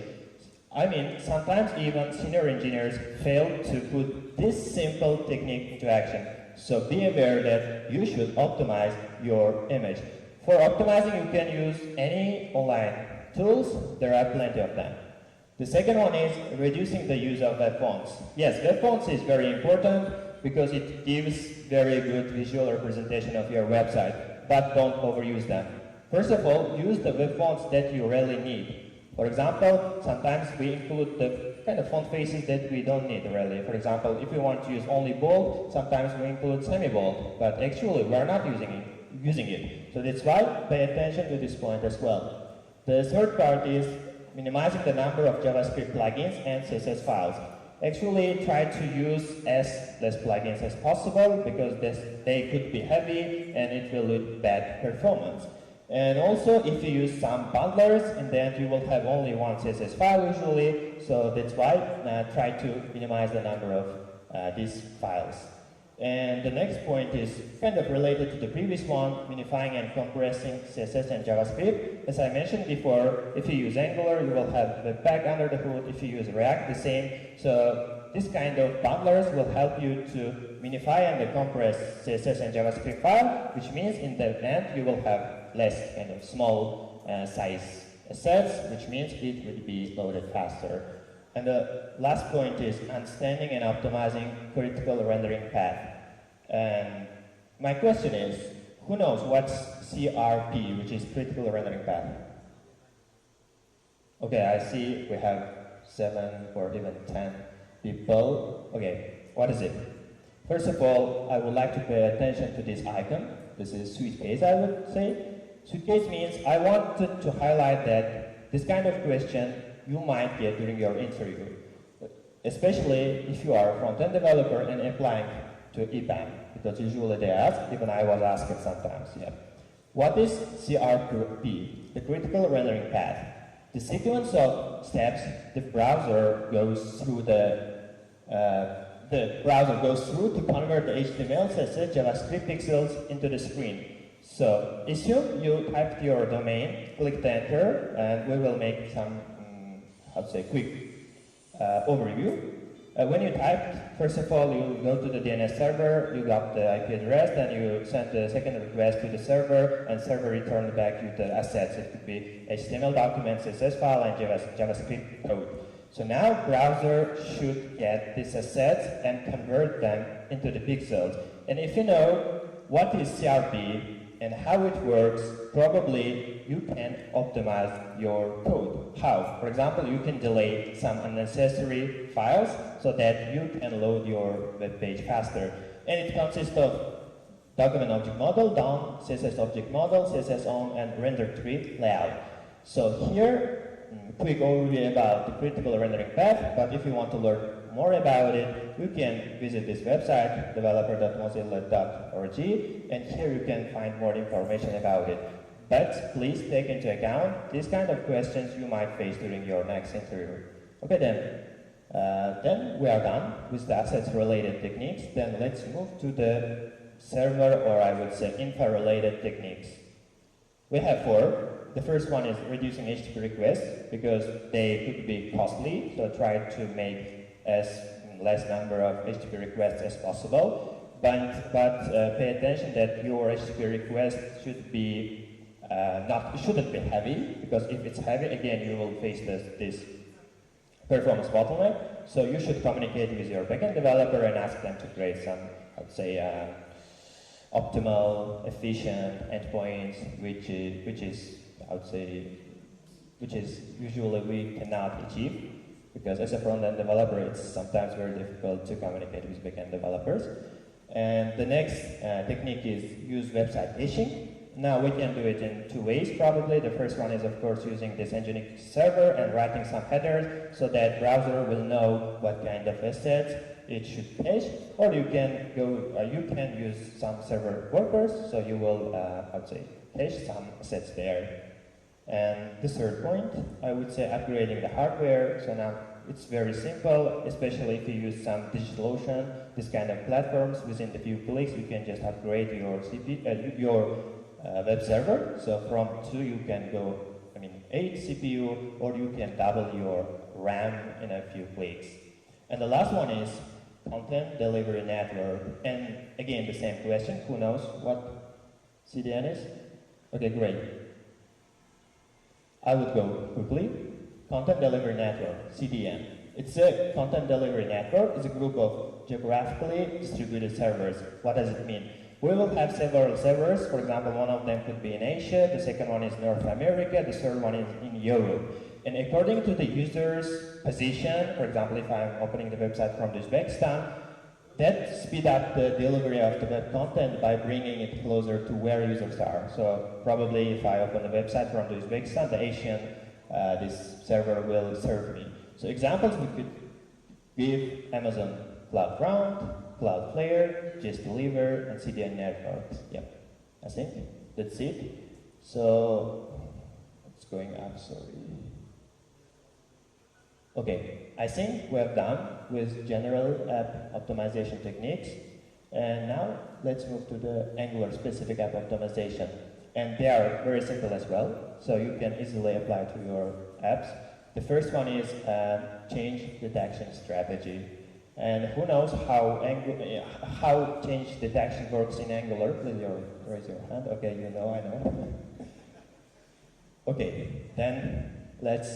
I mean, sometimes even senior engineers fail to put this simple technique into action. So be aware that you should optimize your image. For optimizing, you can use any online tools. There are plenty of them. The second one is reducing the use of web fonts. Yes, web fonts is very important because it gives very good visual representation of your website, but don't overuse them. First of all, use the web fonts that you really need. For example, sometimes we include the kind of font faces that we don't need really. For example, if we want to use only bold, sometimes we include semi-bold, but actually we are not using it. So that's why pay attention to this point as well. The third part is minimizing the number of JavaScript plugins and CSS files. Actually, try to use as less plugins as possible because they could be heavy and it will lead bad performance. And also, if you use some bundlers, in the end you will have only one CSS file usually, so that's why try to minimize the number of these files. And the next point is kind of related to the previous one, minifying and compressing CSS and JavaScript. As I mentioned before, if you use Angular, you will have Webpack under the hood. If you use React, the same. So this kind of bundlers will help you to minify and compress CSS and JavaScript file, which means in the end you will have less kind of small size assets, which means it will be loaded faster. And the last point is understanding and optimizing critical rendering path. And my question is, who knows what's CRP, which is critical rendering path? Okay, I see we have 7 or even 10 people. Okay, what is it? First of all, I would like to pay attention to this icon. This is suitcase, I would say. Suitcase means I wanted to highlight that this kind of question you might get during your interview, especially if you are a front-end developer and applying to EPAM, because usually they ask, even I was asked sometimes, yeah. What is CRP, the critical rendering path? The sequence of steps the browser goes through to convert the HTML, CSS, JavaScript pixels into the screen. So assume you typed your domain, clicked enter, and we will make some, quick overview. When you typed, first of all, you go to the DNS server, you got the IP address, then you send the second request to the server, and server returned back you the assets. It could be HTML documents, CSS file, and JavaScript code. So now browser should get these assets and convert them into the pixels. And if you know what is CRP and how it works, probably you can optimize your code. How? For example, you can delete some unnecessary files so that you can load your web page faster. And it consists of document object model, DOM, CSS object model, CSS on, and render tree layout. So here, quick overview about the critical rendering path, but if you want to learn more about it, you can visit this website, developer.mozilla.org, and here you can find more information about it. But please take into account these kind of questions you might face during your next interview. Okay, then we are done with the assets-related techniques. Then let's move to the server, or I would say infra-related techniques. We have 4. The first one is reducing HTTP requests because they could be costly, so try to make as less number of HTTP requests as possible. But pay attention that your HTTP request shouldn't be heavy, because if it's heavy, again you will face this performance bottleneck. So you should communicate with your backend developer and ask them to create some, I'd say, optimal, efficient endpoints, which is usually we cannot achieve, because as a front-end developer, it's sometimes very difficult to communicate with backend developers. And the next technique is use website caching. Now we can do it in 2 ways probably. The first one is of course using this Nginx server and writing some headers so that browser will know what kind of assets it should cache, or you can use some server workers, so you will cache some assets there. And the third point, I would say upgrading the hardware. So now it's very simple, especially if you use some DigitalOcean, this kind of platforms. Within a few clicks, you can just upgrade your web server. So from 2 you can go, 8 CPU, or you can double your RAM in a few clicks. And the last one is content delivery network. And again, the same question, who knows what CDN is? Okay, great. I would go quickly. Content Delivery Network, CDN. It's a content delivery network. It's a group of geographically distributed servers. What does it mean? We will have several servers. For example, one of them could be in Asia, the second one is North America, the third one is in Europe. And according to the user's position, for example, if I'm opening the website from Uzbekistan, that speed up the delivery of the web content by bringing it closer to where users are. So probably if I open a website from Uzbekistan, the Asian, this server will serve me. So examples we could give: Amazon CloudFront, Cloudflare, JSDeliver, and CDN networks. Yep, I think that's it. So it's going up, sorry. Okay, I think we have done with general app optimization techniques. And now let's move to the Angular specific app optimization. And they are very simple as well, so you can easily apply to your apps. The first one is change detection strategy. And who knows how change detection works in Angular? Please raise your hand. Okay, you know, I know. Okay, then let's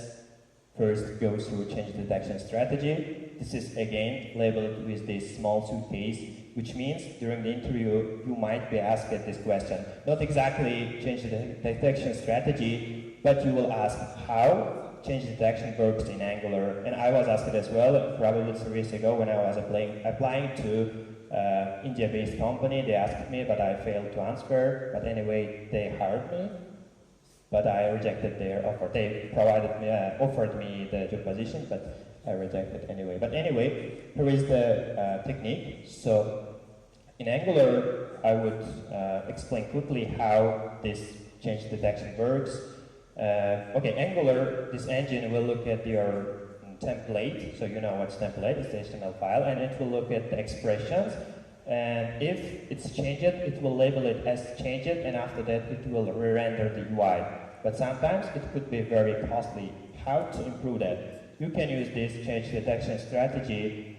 first go through change detection strategy. This is again labeled with this small suitcase, which means during the interview you might be asked this question. Not exactly change detection strategy, but you will ask how change detection works in Angular. And I was asked it as well, probably 3 weeks ago when I was applying to India-based company. They asked me, but I failed to answer. But anyway, they hired me, but I rejected their offer. They offered me the job position, but I rejected anyway. But anyway, here is the technique. So in Angular, I would explain quickly how this change detection works. Okay, Angular, this engine will look at your template, so you know what's template, it's the HTML file, and it will look at the expressions, and if it's changed, it will label it as changed, and after that it will re-render the UI. But sometimes it could be very costly. How to improve that? You can use this change detection strategy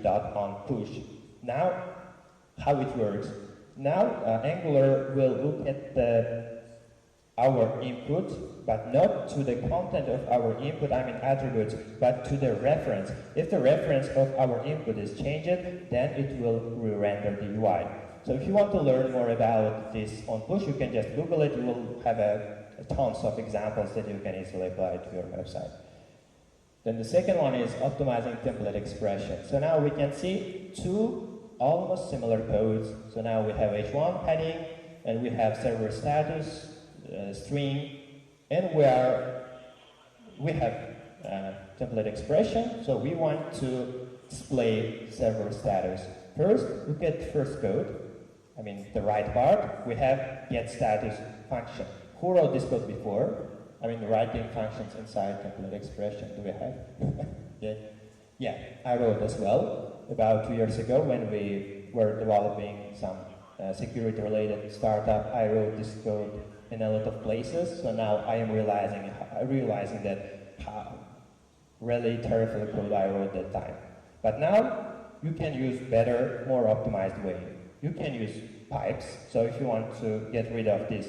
on push. Now, how it works? Now, Angular will look at our input, but not to the content of our input, I mean attributes, but to the reference. If the reference of our input is changed, then it will re-render the UI. So if you want to learn more about this on push, you can just Google it. You will have tons of examples that you can easily apply to your website. Then the second one is optimizing template expression. So now we can see two almost similar codes. So now we have h1 heading, and we have server status, string, and we have template expression, so we want to display server status. First, look at first code, I mean the right part, we have get status function. Who wrote this code before? I mean writing functions inside template expression, do we have? Yeah, I wrote as well about 2 years ago when we were developing some security related startup. I wrote this code in a lot of places, so now I am realizing that how really terrible code I wrote that time. But now you can use better, more optimized way. You can use pipes, so if you want to get rid of this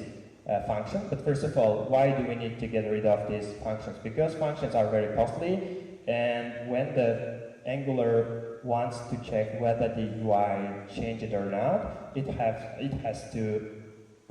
function, but first of all, why do we need to get rid of these functions? Because functions are very costly, and when the Angular wants to check whether the UI changed or not, it has to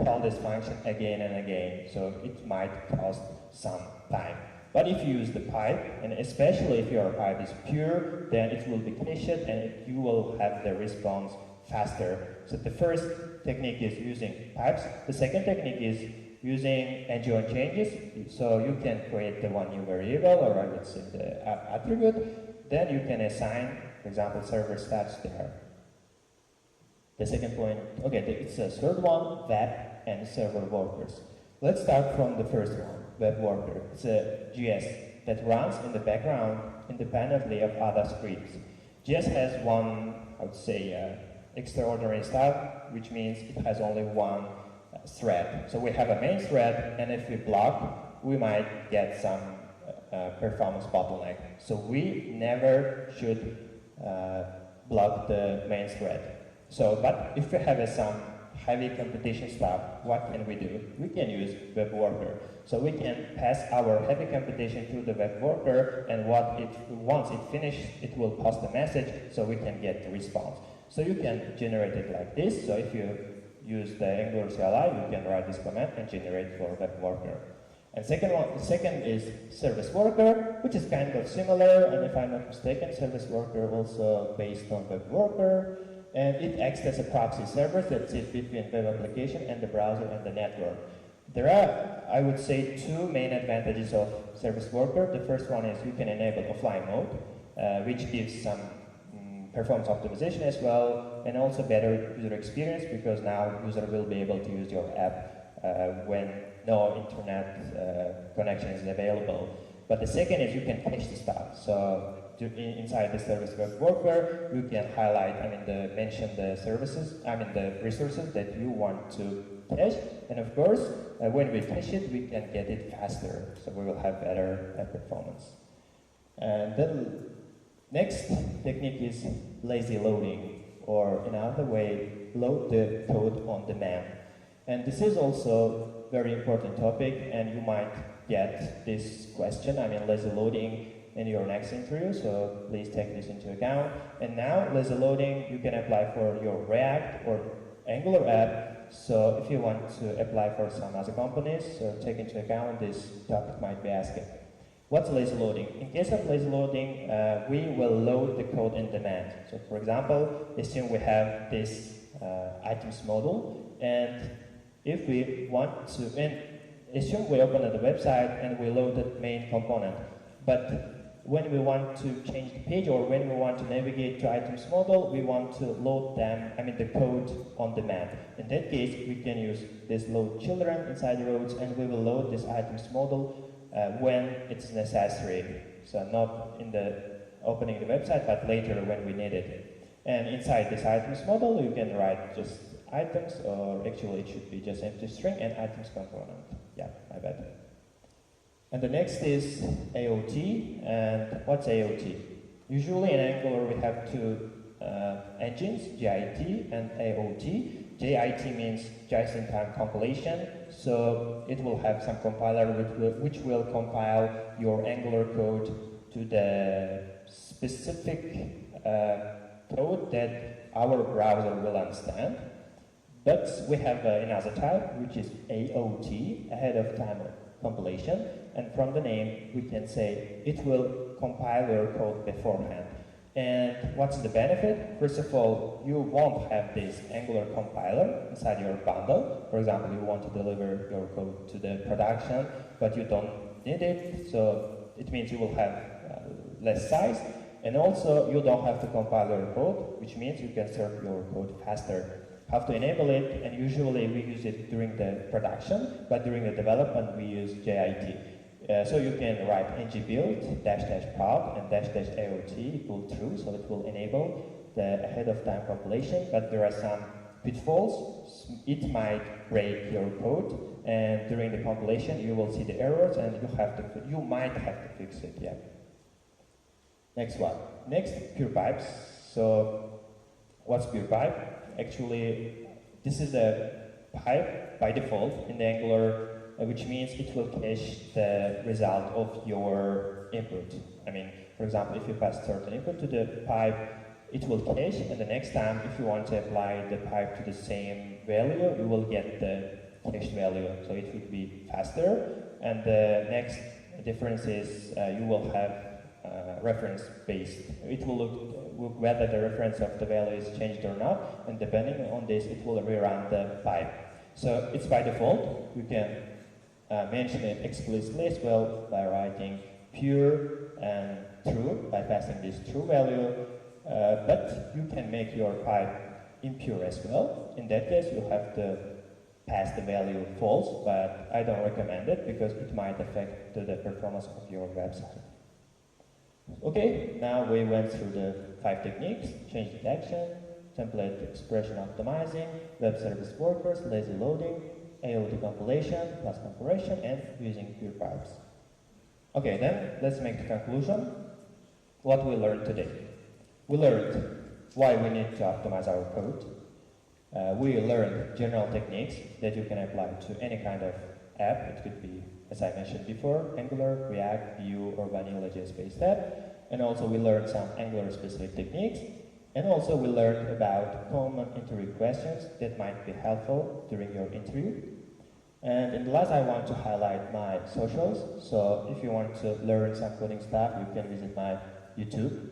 call this function again and again, so it might cost some time. But if you use the pipe, and especially if your pipe is pure, then it will be cached and you will have the response faster. So the first technique is using pipes. The second technique is using ng-on changes. So you can create the one new variable, or I would say the attribute. Then you can assign, for example, server stats there. The second point, okay, it's a third one, web and server workers. Let's start from the first one, web worker. It's a JS that runs in the background independently of other scripts. JS has one, I would say, extraordinary style, which means it has only one thread. So we have a main thread, and if we block, we might get some performance bottleneck. So we never should block the main thread. So, but if we have some heavy competition stuff, what can we do? We can use web worker. So we can pass our heavy competition to the web worker, and once it finishes, it will post a message so we can get the response. So you can generate it like this. So if you use the Angular CLI, you can write this command and generate for web worker. And second is service worker, which is kind of similar, and if I'm not mistaken, service worker also based on web worker. And it acts as a proxy server that sits between web application and the browser and the network. There are, I would say, two main advantages of service worker. The first one is you can enable offline mode, which gives some performance optimization as well, and also better user experience, because now user will be able to use your app when no internet connection is available. But the second is you can cache the stuff. So inside the service web worker, you can highlight, mention the services, the resources that you want to cache. And of course, when we cache it, we can get it faster. So we will have better performance. And then Next technique is lazy loading, or in another way, load the code on demand. And this is also a very important topic, and you might get this question, lazy loading, in your next interview, so please take this into account. And now, lazy loading, you can apply for your React or Angular app. So if you want to apply for some other companies, so take into account this topic might be asking. What's lazy loading? In case of lazy loading, we will load the code in demand. So for example, assume we have this items model, and if we want to, assume we open the website and we load the main component, but when we want to change the page or when we want to navigate to items model, we want to load the code on demand. In that case, we can use this load children inside the rows, and we will load this items model when it's necessary. So not in the opening the website, but later when we need it. And inside this items model, you can write just items, or actually it should be just empty string and items component. Yeah, my bad. And the next is AOT. And what's AOT? Usually in Angular we have two engines, JIT and AOT. JIT means just-in-time compilation, so it will have some compiler which will compile your Angular code to the specific code that our browser will understand. But we have another type, which is AOT, ahead of time compilation, and from the name we can say it will compile your code beforehand. And what's the benefit? First of all, you won't have this Angular compiler inside your bundle. For example, you want to deliver your code to the production, but you don't need it, so it means you will have less size, and also you don't have to compile your code, which means you can serve your code faster. How to enable it, and usually we use it during the production, but during the development we use JIT. So you can write ng-build --prod and --aot equal true, so it will enable the ahead of time compilation, but there are some pitfalls. It might break your code, and during the compilation you will see the errors, and you might have to fix it. Yeah. Next one. Next, pure pipes. So what's pure pipe? Actually, this is a pipe by default in the Angular, which means it will cache the result of your input. For example, if you pass certain input to the pipe, it will cache, and the next time, if you want to apply the pipe to the same value, you will get the cached value, so it would be faster. And the next difference is you will have reference-based. It will look whether the reference of the value is changed or not, and depending on this, it will rerun the pipe. So it's by default. You can mention it explicitly as well by writing pure and true, by passing this true value, but you can make your pipe impure as well. In that case, you have to pass the value false, but I don't recommend it because it might affect the performance of your website. Okay, now we went through the 5 techniques: change detection, template expression optimizing, web service workers, lazy loading, AOT compilation, class comparison, and using pure pipes. Okay, then let's make the conclusion. What we learned today. We learned why we need to optimize our code. We learned general techniques that you can apply to any kind of app. It could be, as I mentioned before, Angular, React, Vue, or vanilla JS-based app. And also we learned some Angular-specific techniques. And also we learned about common interview questions that might be helpful during your interview. And in the last, I want to highlight my socials. So if you want to learn some coding stuff, you can visit my YouTube.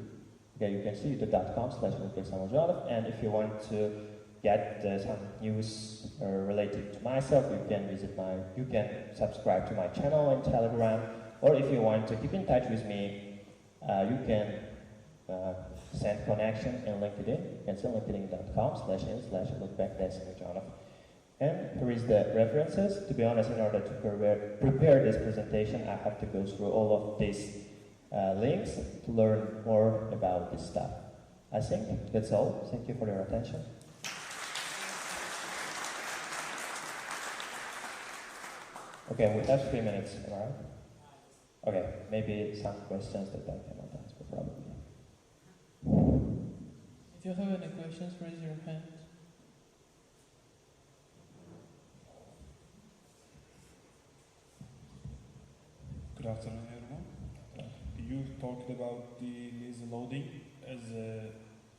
Okay, you can see youtube.com/Samuel. And if you want to get some news related to myself, you can subscribe to my channel on Telegram. Or if you want to keep in touch with me, you can send connection in LinkedIn. You can see linkedin.com/in/lookback-Samuel. And here is the references. To be honest, in order to prepare this presentation, I have to go through all of these links to learn more about this stuff. I think that's all. Thank you for your attention. Okay, we have 3 minutes, all right? Okay, maybe some questions that I cannot answer, probably. you have any questions, raise your hand. Good afternoon, everyone. You talked about the lazy loading as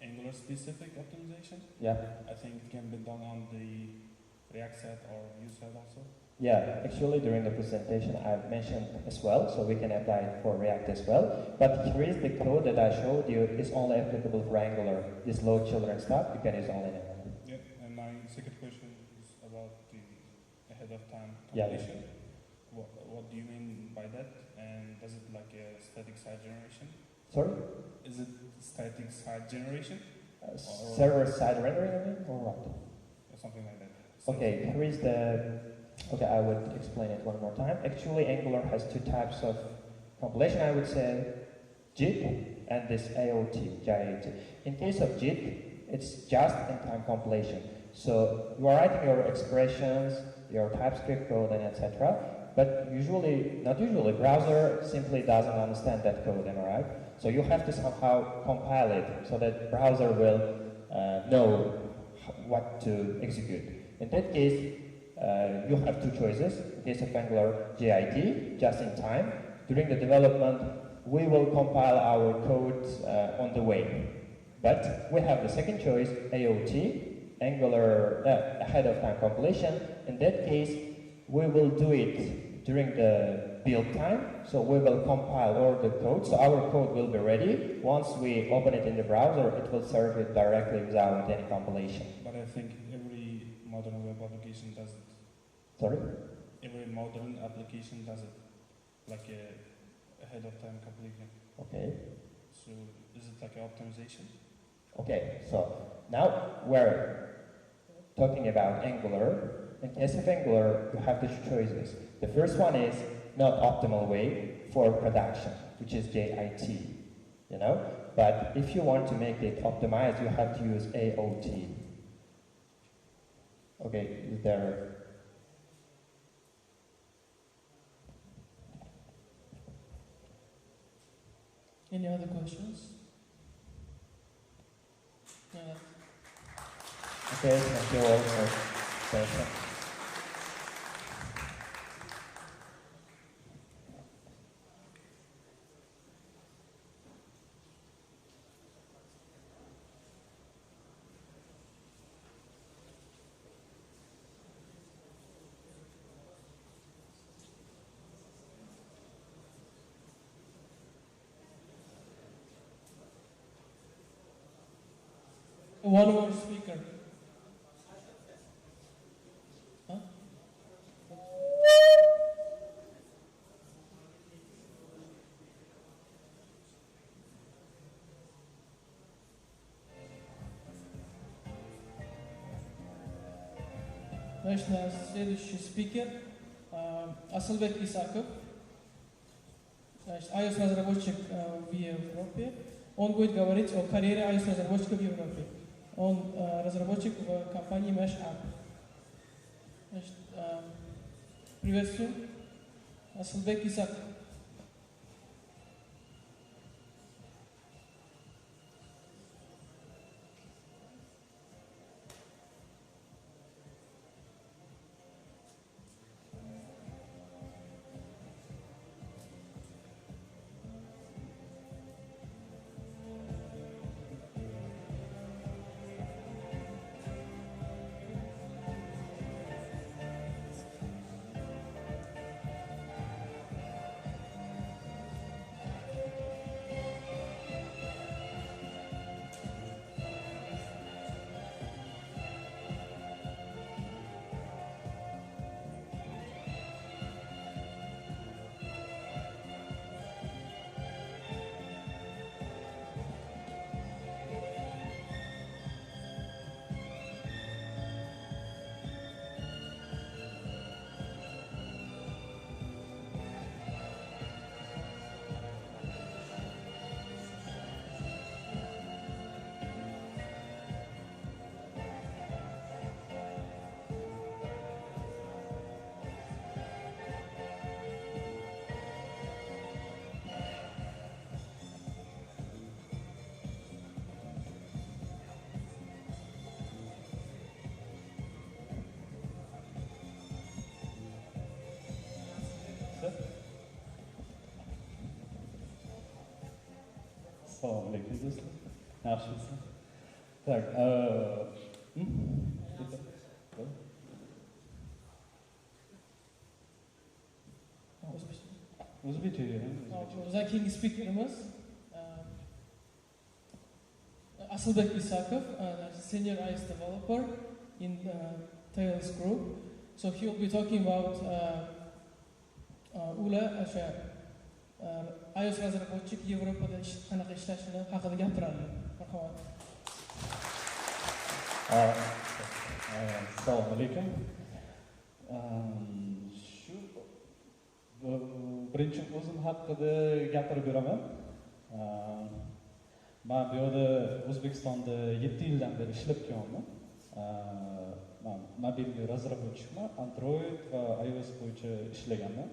Angular specific optimization. Yeah. I think it can be done on the React side or Vue side also. Yeah, actually during the presentation I've mentioned as well, so we can apply it for React as well. But here is the code that I showed you is only applicable for Angular. This load children stuff you can use only in Angular. Yeah, and my second question is about the ahead of time Yeah. completion. What do you mean by that? And does it like a static side generation? Sorry? Is it static side generation? Server-side rendering, I mean, or what? Or something like that. Okay, here is the... Okay, I would explain it one more time. Actually, Angular has two types of compilation, I would say, JIT and this AOT, JIT. In case of JIT, it's just-in-time compilation. So you are writing your expressions, your TypeScript code, and etc. But usually, not usually, browser simply doesn't understand that code, am I right? So you have to somehow compile it so that browser will know what to execute. In that case, you have two choices. In case of Angular, JIT, just in time. During the development, we will compile our code on the way. But we have the second choice, AOT, Angular ahead of time compilation. In that case, we will do it during the build time. So we will compile all the code. So our code will be ready. Once we open it in the browser, it will serve it directly without any compilation. But I think every modern web application does it. Sorry? Every modern application does it, like ahead of time completion. Okay. So is it like an optimization? Okay, so now we're talking about Angular. In case of Angular, you have two choices. The first one is not optimal way for production, which is JIT, you know? But if you want to make it optimized, you have to use AOT. Okay, is there... Any other questions? No. Okay, thank you all for attention. One more speaker. Huh? Значит, следующий спикер Асылбек Исаков, значит, iOS-разработчик в Европе. Он будет говорить о карьере iOS-разработчика в Европе. Он разработчик в компании Mesh-App. Значит, приветствую. Асылбек Исаков. Assalomu alaykum do'stlar. Yaxshimisiz? Так, o'zbekcha bizning keyingi speakerimiz Aslbek Isakov, senior iOS developer in Tails Group. So he will be talking about ular o'sha iOS razработчик Yevropada qanaqa ishlashini haqida gapiradi. Marhamat. Assalomu alaykum. Shu birinchi o'zim haqida gapirib beraman. Men bu yerda O'zbekistonda 7 yildan beri ishlab kelyapman. Men mobilniy razработчикman, Android va iOS bo'yicha ishlaganman.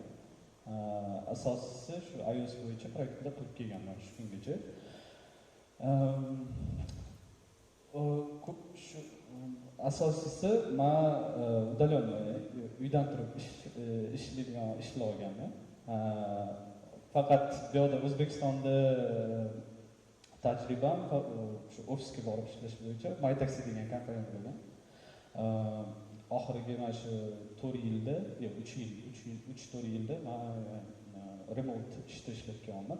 Asosiysi shu iOS bo'yicha proyektlar qilib kelganman shu kungacha. Shu asosiysi men udalenniy uydan turib ishlaydigan olganman. Faqat bu yerda O'zbekistonda tajribam shu ofisga borib ishlash bo'yicha MyTaxi degan kompaniya bilan oxirgi mana shu 4 yilda, yo'q 3-4 yilda men remote ishda ishlab kelyapman.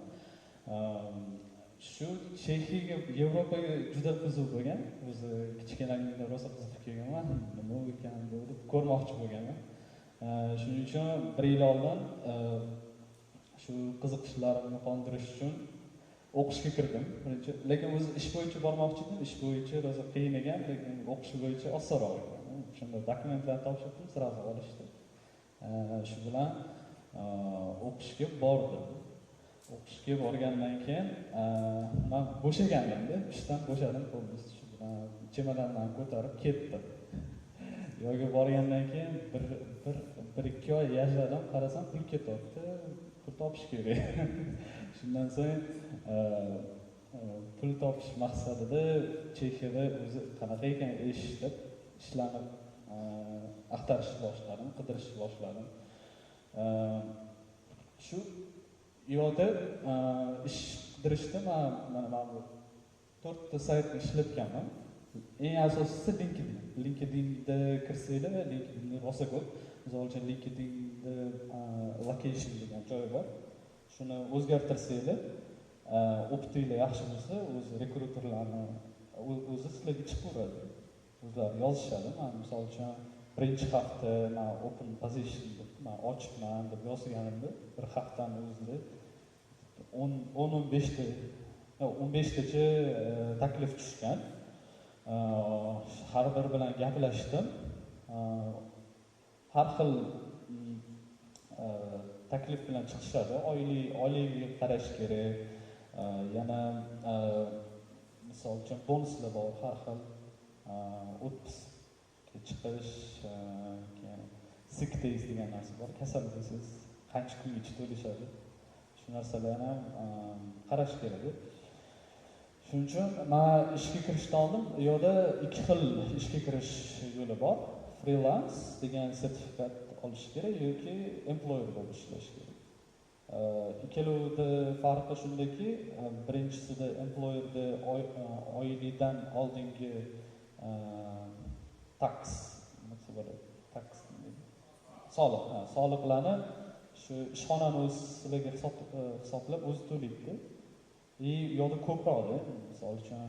Shu Chexiyaga, Yevropaga juda qiziq bo'lgan. O'zi kichkinaligimda rosa qiziqib kelganman. Nima ekan deb ko'rmoqchi bo'lganman. Shuning uchun 1 yil oldin shu qiziqishlarimni qondirish uchun o'qishga kirdim. Lekin o'zi ish bo'yicha bormoqchi edim. Ish bo'yicha rosa qiyin ekan, lekin o'qish bo'yicha osonroq ekan. Shunda dokumentlarni topshirdim, sразу olishdi. Shu bilan o'qishga bordim. O'qishga borgandan keyin men bo'shaganman-da, ishdan bo'shadim polностью. Shu bilan chemodanlarni ko'tarib ketdim. Yo'lga borgandan keyin bir 2 oy yashadim, qarasam pul ketyapti, pul topish kerak. Shundan so'ng pul topish maqsadida Chexiyada o'zi qanaqa ekan eshitib, ishlarni axtarishni boshladim, qidirishni boshladim. Shu yo'lda ish qidirishda men 4 ta saytni ishlatganman. Eng asosiysi LinkedInda kirsanglar, LinkedInda rosa ko'p. Misol uchun LinkedInda location degan joy bor. Shuni o'zgartirsanglar, opitinglar yaxshi bo'lsa, o'zi rekruterlarni o'zi sizlarga chiqaveradi. O'zlari yozishadi. Men misol uchun birinchi hafta men open position deb men ochiqman deb yozganimda, bir haftani o'zida 15 tacha taklif tushgan. Har bir bilan gaplashdim. Har xil taklif bilan chiqishadi. Oylikga qarash kerak. Yana misol uchun bonuslar bor, har xil 30 chiqish, keyin sick days degan narsa bor. Kasal bo'lsangiz qancha kungacha to'lashadi. Shu narsalarni ham qarash kerak. Shuning uchun men ishga kirishdan oldin u yerda 2 xil ishga kirish yo'li bor. Freelance degan sertifikat olish kerak yoki employer bo'lib ishlash kerak. Ikkalovida farqi shundaki, birinchisida employerda oylikdan oldingi soliqlarni shu ishxonani o'zi sizlarga hisoblab o'zi to'laydi. U yo'lda ko'proqda, misol uchun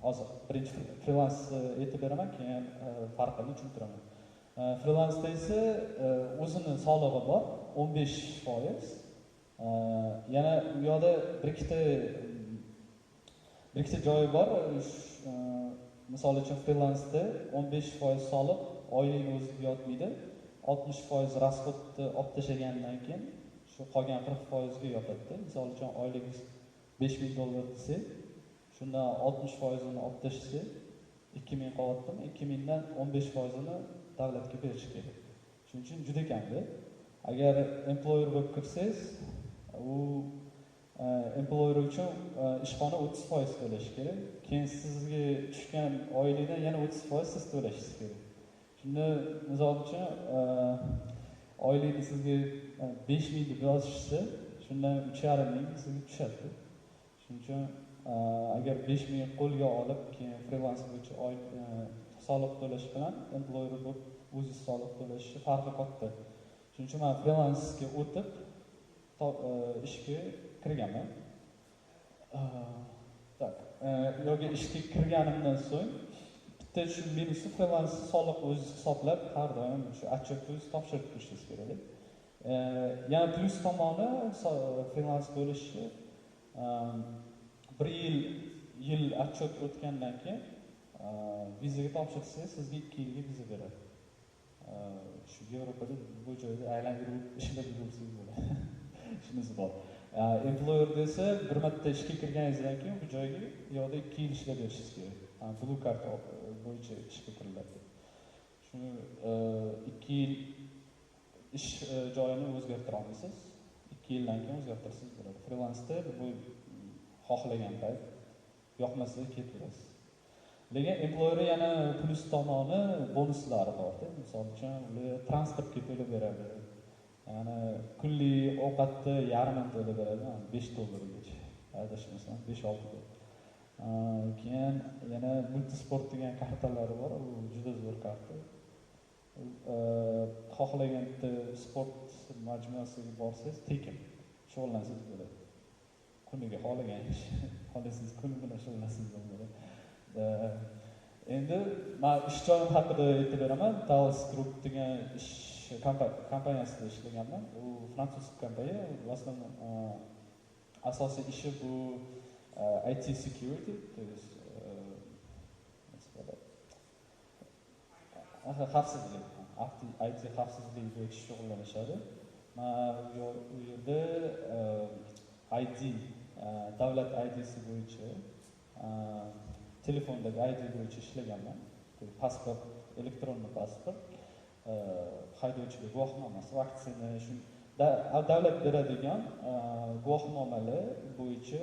hozir birinchi freelance aytib beraman, keyin farqini tushuntiraman. Freelansda esa o'zini solig'i bor, 15%. Yana u yoqda bir ikkita joyi bor. Misol uchun freelansda 15% soliq oylikni o'ziga yotmaydi. 60% rasxodni olib tashlagandan keyin shu qolgan 40% ga yotadi. Misol uchun oyligingiz $5000 desa, shundan 60%ni olib tashlasa, 2000 qolyaptimi? 2000 dan 15%ni davlatga berish kerak. Shuning uchun juda kamda. Agar employer bo'lib kirsangiz, u employer uchun ishxona 30% to'lash kerak. Keyin sizga tushgan oylikdan yana 30% siz to'lashingiz kerak. Shunda misol uchun oylikni sizga 5000 deb yozishsa, shundan 3,5 ming sizga tushadi. Shuning uchun agar 5000 qo'lga olib, keyin freelance bo'yicha oy soliq to'lash bilan employer bo'lib o'zingiz soliq to'lash farqi katta. Shuning uchun men freelansga o'tib ishga kirganman. Tak, yoki ishga kirganimdan so'ng bitta shu minusi freelans soliq o'zingiz hisoblab har doim shu отчетni o'zingiz topshirib turishingiz kerak. Yana plus tomoni freelans bo'lishi bir yil отчет o'tgandan keyin vizaga topshirsangiz sizga 2 yilga viza beradi. Shu Yevropada bu joyda aylanib ishlab yursangiz bo'ladi. Shunisi bor. Employer desa bir marta ishga kirganingizdan keyin bu joyga yo'qda 2 yil ishlab berishingiz kerak. Blue card bo'yicha ishga kiriladi. Shuni 2 yil ish joyini o'zgartira olmaysiz. 2 yildan keyin o'zgartirsangiz bo'ladi. Freelansda bu xohlagan payt yoqmasa ketaverasiz. Lekin employer yana plus tomoni bonuslari bor-da. Misol uchun ular transportga to'lab beradi. Ya'ni kunlik ovqatni yarmini to'lab beradi, $5 adashmasam 5-6 dollar. Keyin yana multisport degan kartalari bor, u juda zo'r karta. Xohlagan sport majmuasiga borsangiz tekin shug'ullansangiz bo'ladi. Kuniga xohlagan ish, xohlasangiz kun bilan shug'ullansangiz bo'ladi. Endi men ish joyim haqida aytib beraman. Taos Group degan ish kompaniyasida ishlaganman. U fransuz kompaniya, aslida asosiy ishi bu IT security, to есть xavfsizlik, IT xavfsizligi bo'yicha shug'ullanishadi. Men u yerda ID, davlat ID'si bo'yicha telefondagi ID bo'yicha ishlaganman. Pasport, elektron pasport, haydovchilik guvohnomasi, vaksina, shu davlat beradigan guvohnomalar bo'yicha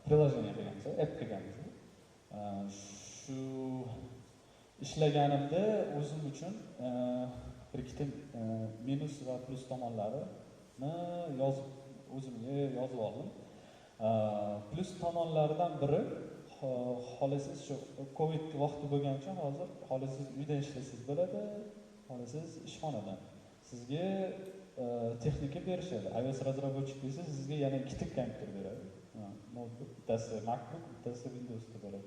приложение qilganmiz, app qilganmiz. Shu ishlaganimda o'zim uchun bir ikkita minus va plus tomonlarini o'zimga yozib oldim. Plus tomonlaridan biri xohlasangiz shu Covid vaqti bo'lgani uchun hozir xohlasangiz uydan ishlasangiz bo'ladi, xohlasangiz ishxonadan. Sizga texnika berishadi. iOS razработчик desa sizga yana ikkita kompyuter beradi. Notebook, bittasi MacBook, bittasi Windows bo'ladi.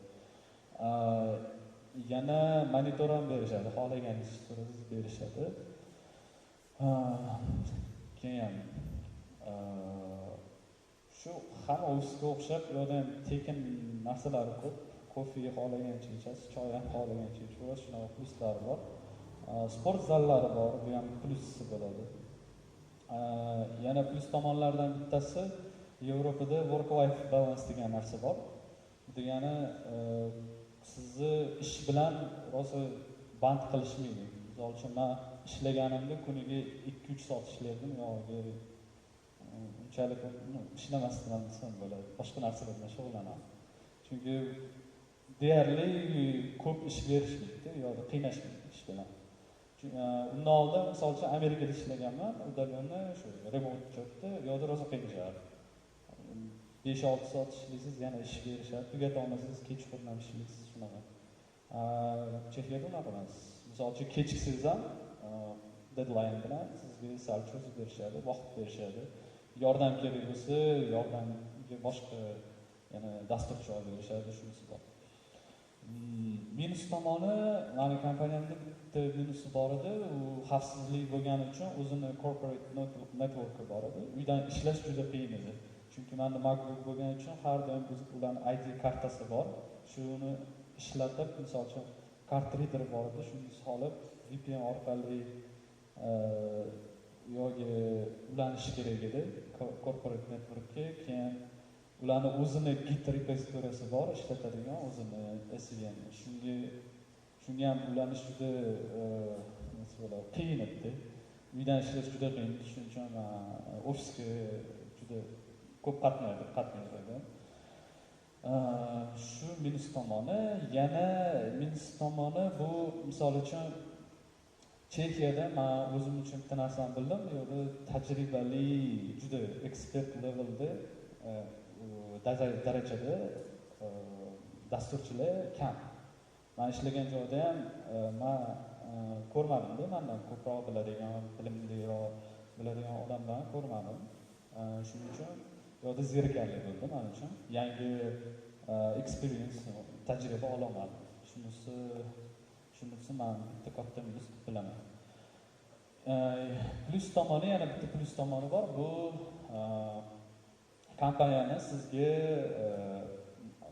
Yana monitor ham berishadi, xohlaganingiz so'rasangiz berishadi. Keyin shu hamma ofisga o'xshab, yo'da tekin narsalari ko'p. Kofe xohlagancha ichasiz, choy ham xohlagancha ichasiz, shunaqa pluslari bor. Sport zallari bor, bu ham plusi bo'ladi. Yana plus tomonlardan bittasi Yevropada work life balance degan narsa bor. Bu degani sizni ish bilan rosa band qilishmaydi. Misol uchun men ishlaganimda kuniga 2-3 soat ishlardim, yoki unchalik ishlamasdan desam bo'ladi. Boshqa narsalar bilan shug'ullanaman. Chunki deyarli ko'p ish berishmaydi, yoki qiynashmaydi ish bilan. Undan oldin misol uchun Amerikada ishlaganman, udalonni shu remote jobda yo'da rosa qiynashadi. 5-6 soat ishlaysiz, yana ish berishadi, tugata olmasangiz kechqurun ishlaysiz, shunaqa. Chexiyada unaqa emas. Misol uchun kechiksangiz ham deadline bilan sizga sal cho'zib berishadi, vaqt berishadi. Yordam kerak bo'lsa, yordamga boshqa yana dasturchilar berishadi, shunisi bor. Minus tomoni, mani kompaniyamda bitta minusi bor edi, u xavfsizlik bo'lgani uchun o'zini corporate network bor edi. Uydan ishlash juda qiyin edi. Chunki menda MacBook bo'lgani uchun har doim ularning ID kartasi bor. Shuni ishlatib, misol uchun kart reader bor edi, shuni solib VPN orqali yoki ulanish kerak edi corporate networkga. Keyin ularning o'zini Git repositoriyasi bor, ishlatadigan o'zini SVN. Shunga ham ulanish juda qiyin edi. Uydan ishlash juda qiyin, shuning uchun ofisga juda ko'p qatnaydim. Shu minus tomoni. Yana minus tomoni bu misol uchun Chexiyada men o'zim uchun bitta narsani bildim, u yerda tajribali, juda ekspert levelda darajada dasturchilar kam. Men ishlagan joyda ham men ko'rmadim-da, mendan ko'proq biladigan, bilimliroq biladigan odamlarni ko'rmadim. Shuning uchun yo'da zerikarli bo'ldi men uchun. Yangi experience, tajriba ololmadim. Shunisi men bitta katta minus deb bilaman. Plus tomoni, yana bitta plus tomoni bor. Bu kompaniyani sizga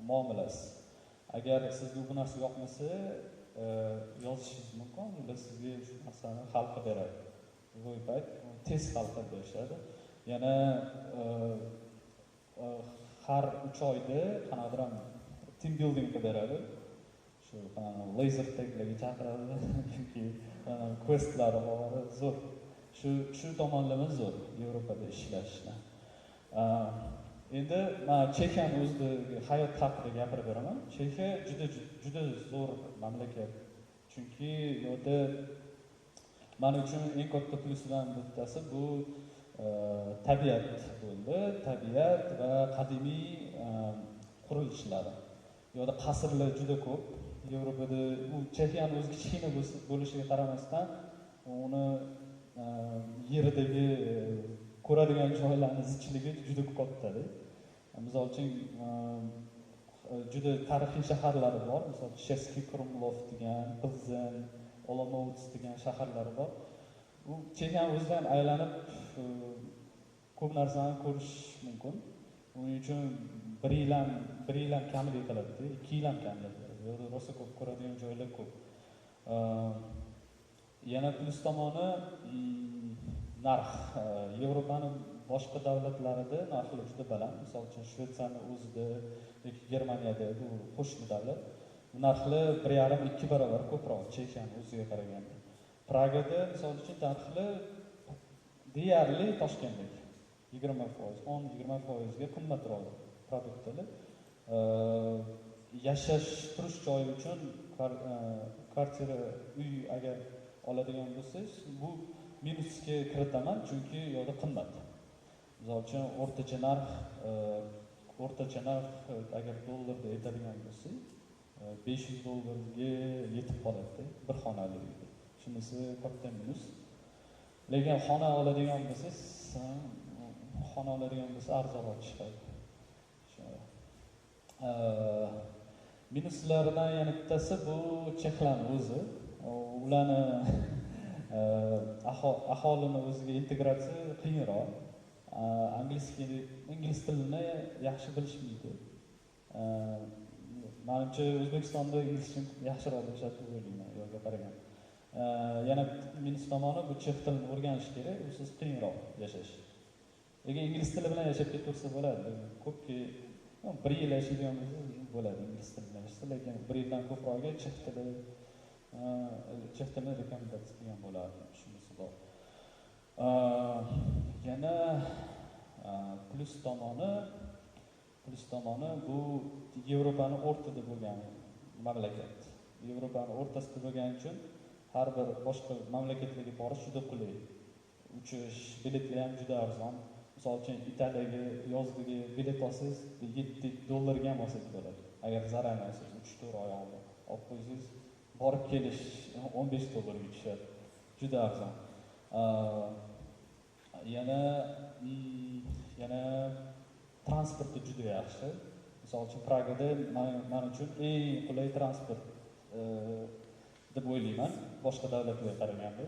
muomalasi. Agar sizga bu narsa yoqmasa, yozishingiz mumkin, ular sizga shu narsani hal qilib beradi. Bu payt tez hal qilib berishadi. Yana har 3 oyda qanaqadir ham team building qilib beradi. Shu laser taglarga chaqiradi yoki questlar bor, zo'r. Shu tomonlama zo'r Yevropada ishlashni. Endi men Chexiyani o'zidagi hayot haqida gapirib beraman. Chexiya juda zo'r mamlakat. Chunki yo'da men uchun eng katta plusidan bittasi bu tabiat bo'ldi. Tabiat va qadimiy qurilishlar. Yo'da qasrlar juda ko'p. Yevropada u Chexiyani o'zi kichkina bo'lishiga qaramasdan, uni yeridagi ko'radigan joylarning zichligi juda katta-da. Misol uchun juda tarixiy shaharlari bor. Misol Chesky Krumlov degan, Pilzen, Olomouc degan shaharlari bor. U Chexiyani o'zida ham aylanib ko'p narsani ko'rish mumkin. Uning uchun bir yil ham kamlik qiladi, 2 yil ham kamlik qiladi. Yo'da rosa ko'p ko'radigan joylar ko'p. Yana plus tomoni narx. Yevropaning boshqa davlatlarida narxlar juda baland. Misol uchun Shvetsiyaning o'zida yoki Germaniyada, bu qo'shni davlat, narxlar 1,5-2 barobar ko'proq Chexiyaning o'ziga qaraganda. Pragada misol uchun narxlar deyarli Toshkentdek 20%, 10-20% ga qimmatroq produktlar. Yashash, turish joyi uchun kvartira, uy agar oladigan bo'lsangiz, bu minusga kiritaman, chunki yo'da qimmat. Misol uchun o'rtacha narx agar dollarda aytadigan bo'lsak, $500 yetib qoladi bir xonali uyda. Shunisi katta minus. Lekin xona oladigan bo'lsangiz, arzonroq chiqadi. Minuslaridan yana bittasi bu chexlarning o'zi. Ularni aholini o'ziga integratsiya qiyinroq. Ingliz tilini yaxshi bilishmaydi. Menimcha O'zbekistonda inglizcha yaxshiroq bilishadi deb o'ylayman, yo'lga qaraganda. Yana minus tomoni bu chex tilini o'rganish kerak, usiz qiyinroq yashash. Lekin ingliz tili bilan yashab ketaversa bo'ladi. Ko'pki 1 yil yashaydigan bo'ladi ingliz tili bilan yashasa, lekin 1 yildan ko'proqga chex tilini rekomendatsiya qilgan bo'ladi. Shunisi bor. Yana plus tomoni bu Yevropaning o'rtada bo'lgan mamlakat. Yevropaning o'rtasida bo'lgani uchun har bir boshqa mamlakatlarga borish juda qulay. Uchish biletlari ham juda arzon. Misol uchun Italiyaga yozgi bilet olsangiz $7 ga ham olsangiz bo'ladi. Agar zarar olsangiz 3-4 oy oldin olib qo'ysangiz, borib kelish $15 ga tushadi. Juda arzon. Yana transporti juda yaxshi. Misol uchun Pragada men uchun eng qulay transport deb o'ylayman, boshqa davlatlarga qaraganda.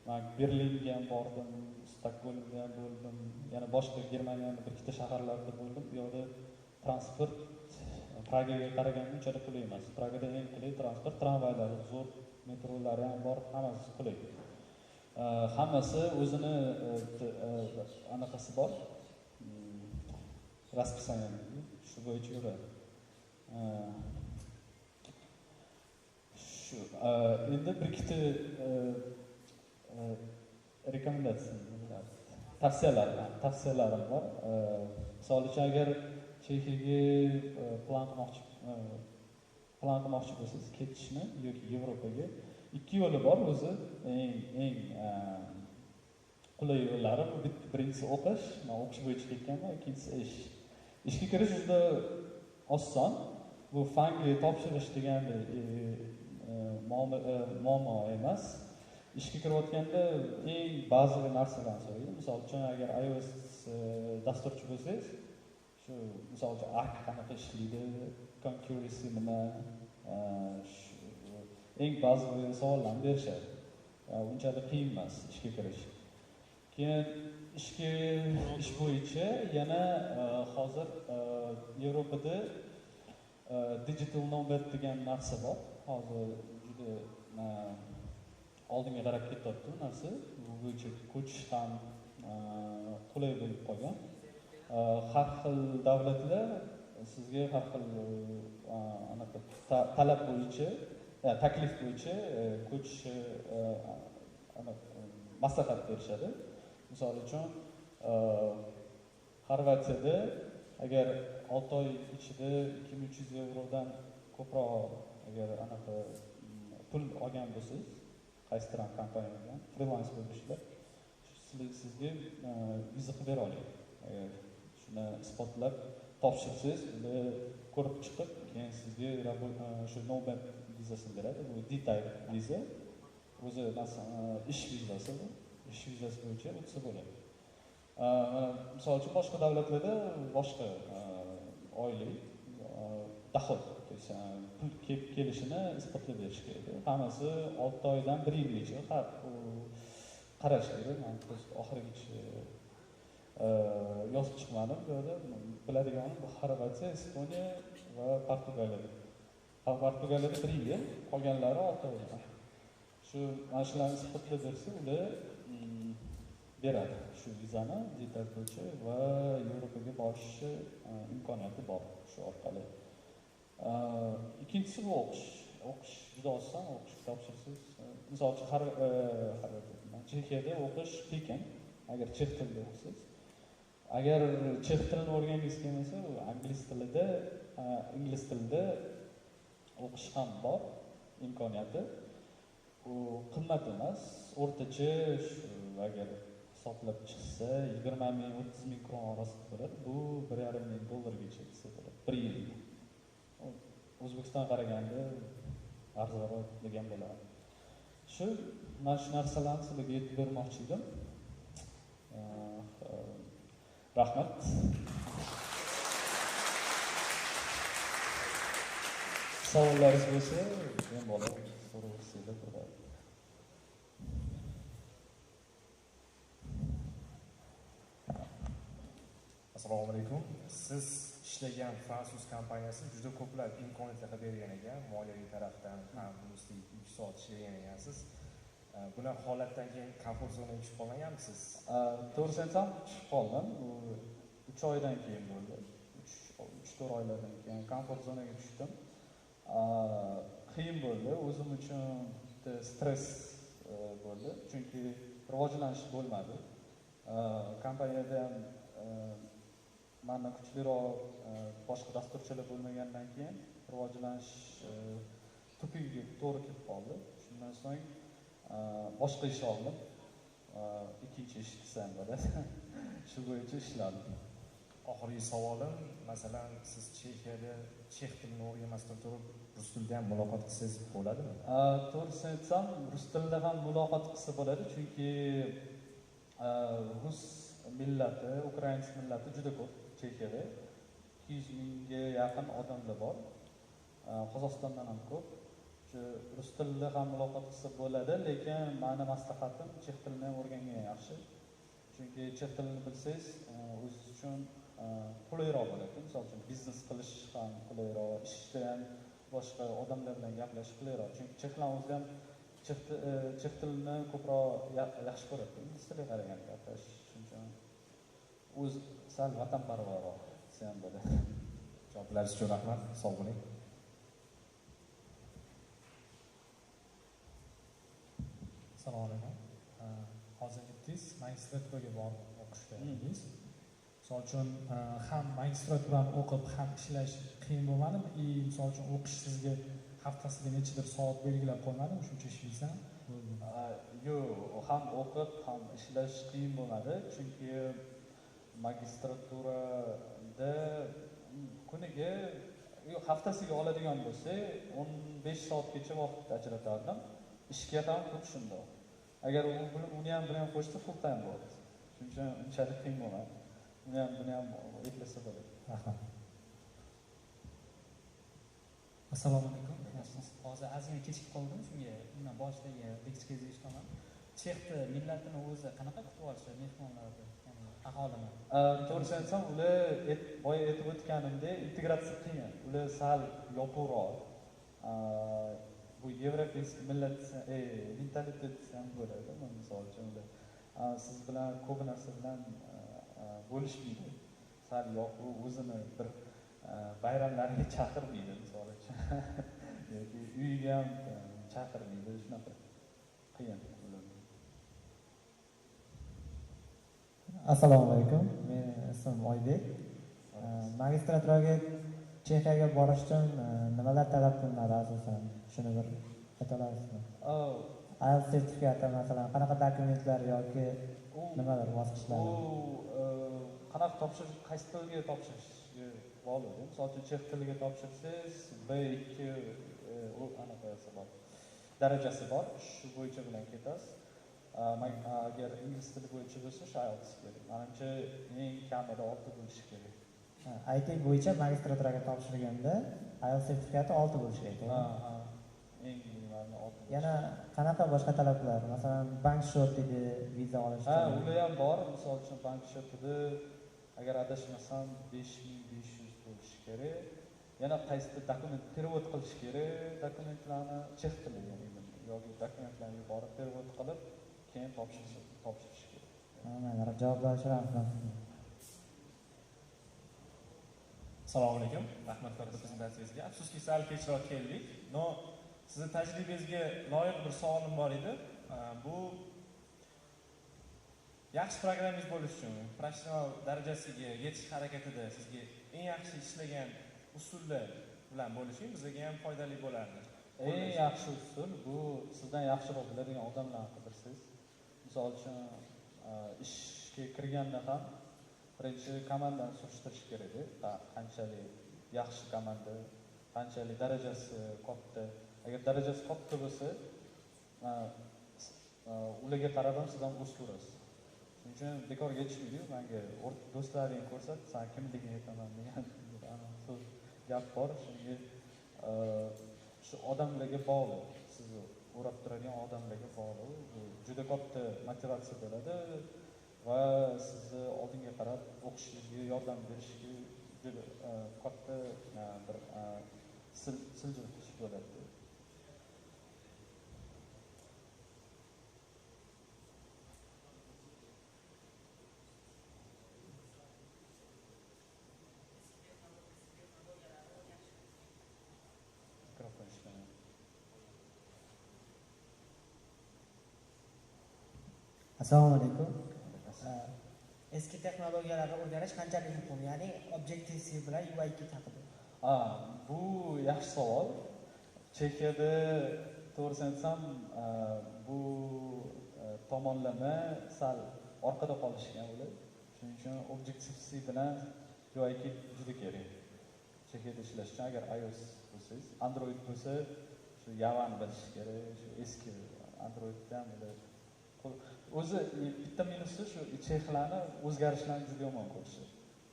Men Berlinga ham bordim, Stokgolmga ham bo'ldim, yana boshqa Germaniyaning bir ikkita shaharlarida bo'ldim. Bu yerda transport Pragaga qaraganda unchalik qulay emas. Pragada eng qulay transport, tramvaylari zo'r, metrolari ham bor, hammasi qulay. Hammasi o'zini anaqasi bor. Расписание shu bo'yicha yuradi. Endi bir ikkita rekomendatsiya, tavsiyalarim bor. Misol uchun agar Chexiyaga plan qilmoqchi bo'lsangiz ketishni yoki Yevropaga, ikki yo'li bor o'zi. Eng qulay yo'llari birinchisi o'qish, men o'qish bo'yicha ketganman, ikkinchisi ish. Ishga kirish juda oson. Bu fanga topshirish deganda muammo emas. Ishga kirayotganda eng bazaviy narsalarni so'raydi. Misol uchun agar iOS dasturchi bo'lsangiz, shu misol uchun ark qanaqa ishlaydi, concurrency nima, eng bazaviy savollarni berishadi. Unchalik qiyin emas ishga kirish. Keyin ish bo'yicha yana hozir Yevropada digital nomad degan narsa bor. Hozir juda oldinga qarab ketyapti bu narsa. Bu bo'yicha ko'chish ham qulay bo'lib qolgan. Har xil davlatlar sizga har xil talab bo'yicha, taklif bo'yicha ko'chish maslahat berishadi. Misol uchun Xorvatiyada agar 6 oy ichida 2300 yevrodan ko'proq agar anaqa pul olgan bo'lsangiz, qaysi tram kompaniyadan freelance bo'lishlar sizga viza qilib bera oladi. Agar shuni isbotlab topshirsangiz, ular ko'rib chiqib, keyin sizga shu nomad vizasini beradi. Bu D-type viza. O'zi ish vizasi bu. Ish vizasi bo'yicha o'tsa bo'ladi. Misol uchun boshqa davlatlarda boshqa oylik dohod, pul kelishini isbotlab berish kerak. Hammasi 6 oydan 1 yilgacha qarash kerak. Men oxirigacha yozib chiqmadim. Biladiganim bu Xorvatiya, Estoniya va Portugaliyada. Portugaliyada 1 yil, qolganlari 6 oydan. Shu mashlarni isbotlab bersa, ular beradi shu vizani D-type bo'yicha va Yevropaga borish imkoniyati bor shu orqali. Ikkinchisi bu o'qish. O'qish juda oson, o'qish topshirsiz. Misol uchun Chexiyada o'qish qiyin, agar chet tilida o'qisiz. Agar chet tilini o'rgangingiz kelmasa, ingliz tilida o'qish ham bor imkoniyati. U qimmat emas, o'rtacha agar hisoblab chiqsa 20 ming 30 ming kron orasida bo'ladi. Bu 1,5 ming dollargacha desa bo'ladi. 1 yil. O'zbekistonga qaraganda arzonroq degan bo'ladi. Mana shu narsalarni sizlarga aytib bermoqchi edim. Rahmat. Savollaringiz bo'lsa, men bo'laman. So'rovsizlar bo'ladi. Assalomu alaykum. Siz ishlagan fransuz kompaniyasi juda ko'plab imkoniyatlar bergan ekan, moliyaviy tarafdan ham, ustiga 2 soat ishlagan ekansiz. Bunaqa holatdan keyin komfort zonaga tushib qolmaganmisiz? To'g'risini aytsam, tushib qoldim. Bu 3 oydan keyin bo'ldi. 3-4 oylardan keyin komfort zonaga tushdim. Qiyin bo'ldi, o'zim uchun bitta stress bo'ldi, chunki rivojlanish bo'lmadi. Kompaniyada ham mana kuchliroq boshqa dasturchilar bo'lmagandan keyin rivojlanish tupigiga to'g'ri kelib qoldi. Shundan so'ng boshqa ish oldim. Ikkinchi ish desam bo'ladi. Shu bo'yicha ishladim. Oxirgi savolim, masalan, siz Chexiyada chex tilini o'rganmasdan turib, rus tilida ham muloqot qilsangiz bo'ladimi? To'g'risini aytsam, rus tilida ham muloqot qilsa bo'ladi, chunki rus millati, ukrainsk millati juda ko'p Chexiyada. 200 mingga yaqin odamlar bor. Qozog'istondan ham ko'p. Rus tilida ham muloqot qilsa bo'ladi, lekin meni maslahatim chex tilini ham o'rgangan yaxshi. Chunki chex tilini bilsangiz, o'zingiz uchun qulayroq bo'ladi. Misol uchun biznes qilish ham qulayroq, ishda ham boshqa odamlar bilan gaplashish qulayroq. Chunki chexlar o'zi ham chex tilini ko'proq yaxshi ko'radi. Ingliz tiliga qaraganda gaplashish uchun o'z sal vatanparvarroq desam bo'ladi. Javoblaringiz uchun rahmat. Sog' bo'ling. Assalomu alaykum. Hozir aytdingiz, magistraturaga borib o'qishga dedingiz. Misol uchun ham magistraturani o'qib ham ishlash qiyin bo'lmadimi? Misol uchun o'qish sizga haftasiga nechadir soat belgilab qo'ymadimi shuncha ishlaysan? Yo'q, ham o'qib, ham ishlash qiyin bo'ladi, chunki magistraturada kuniga haftasiga oladigan bo'lsa 15 soatgacha vaqt ajratardim. Ishga ham xuddi shundoq. Agar uni ham bilan qo'shsa full time bo'ladi. Shuning uchun unchalik qiyin bo'ladi. Buni ham eplasa bo'ladi. Rahmat. Assalomu alaykum. Hozir ozgina kechikib qoldim, shunga undan boshdagi лекцияga eshitaman. Chexni millatini o'zi qanaqa kutib olishi mehmonlarni, ya'ni aholini? To'g'risini aytsam, ular boya aytib o'tganimdek, integratsiya qiyin. Ular sal yopiqroq. Bu yevropeyskiy millat mentalitet ham bo'ladi. Misol uchun siz bilan ko'p narsa bilan bo'lishmaydi. Sal yopiq, o'zini bir bayramlarga chaqirmaydi, misol uchun. Yoki uyiga ham chaqirmaydi, shunaqa qiyin. Assalomu alaykum. Men ismim Oybek. Magistraturaga Chexiyaga borish uchun nimalar talab qilinadi asosan? Shuni bir ayta olasizmi? IELTS sertifikati masalan qanaqa dokumentlar yoki nimalar bosqichlar? Qanaqa topshirish, qaysi tilga topshirishga bog'liq. Misol uchun chet tiliga topshirsangiz B2 anaqasi bor. Darajasi bor. Shu bo'yicha bilan ketasiz. Agar ingliz tili bo'yicha bo'lsa, shu IELTS kerak. Menimcha eng kamida 6 bo'lishi kerak. IT bo'yicha magistraturaga topshirganda IELTS sertifikati 6 bo'lishi kerak. Eng minimali 6. Yana qanaqa boshqa talablar? Masalan, bank счетiga viza olish uchun. Ular ham bor. Misol uchun bank счетida agar adashmasam 5500 bo'lishi kerak. Yana qaysi dokument перевод qilish kerak, dokumentlarni chet tiliga yoki dokumentlarni yuborib перевод qilib keyin topshirish kerak. Mana javoblar uchun rahmat. Assalomu alaykum. Rahmat katta prezentatsiyangizga. Afsuski sal kechroq keldik. No, sizning tajribangizga loyiq bir savolim bor edi. Bu yaxshi programmist bo'lish uchun professional darajasiga yetish harakatida sizga eng yaxshi ishlagan usullar bilan bo'lishing bizga ham foydali bo'lardi. Eng yaxshi usul bu sizdan yaxshiroq biladigan odamlarni qidirsiz. Misol uchun ishga kirganda ham birinchi komandani surishtirish kerak. Qanchalik yaxshi komanda, qanchalik darajasi katta. Agar darajasi katta bo'lsa, ularga qarab ham sizdan o'z ko'rasiz. Shuning uchun bekorga yetishmaydi. Menga do'stlaring ko'rsat, sen kimligingni aytaman degan gap bor. Shunga shu odamlarga bog'liq. Sizni o'rab turadigan odamlarga bog'liq. Bu juda katta motivatsiya bo'ladi va sizni oldinga qarab o'qishingizga yordam berishga juda katta bir siljitish bo'ladi. Assalomu alaykum. Eski texnologiyalarni o'rganish qanchalik muhim? Ya'ni Objective-C bilan UI2 haqida. Bu yaxshi savol. Chexiyada to'g'risini aytsam, bu tomonlama sal orqada qolishgan ular. Shuning uchun Objective-C bilan UI2 juda kerak. Chexiyada ishlash uchun agar iOS bo'lsangiz, Android bo'lsa, shu Java'ni bilish kerak. Shu eski Androiddan ular o'zi bitta minusi shu chexlarni o'zgarishlarni juda yomon ko'rishi.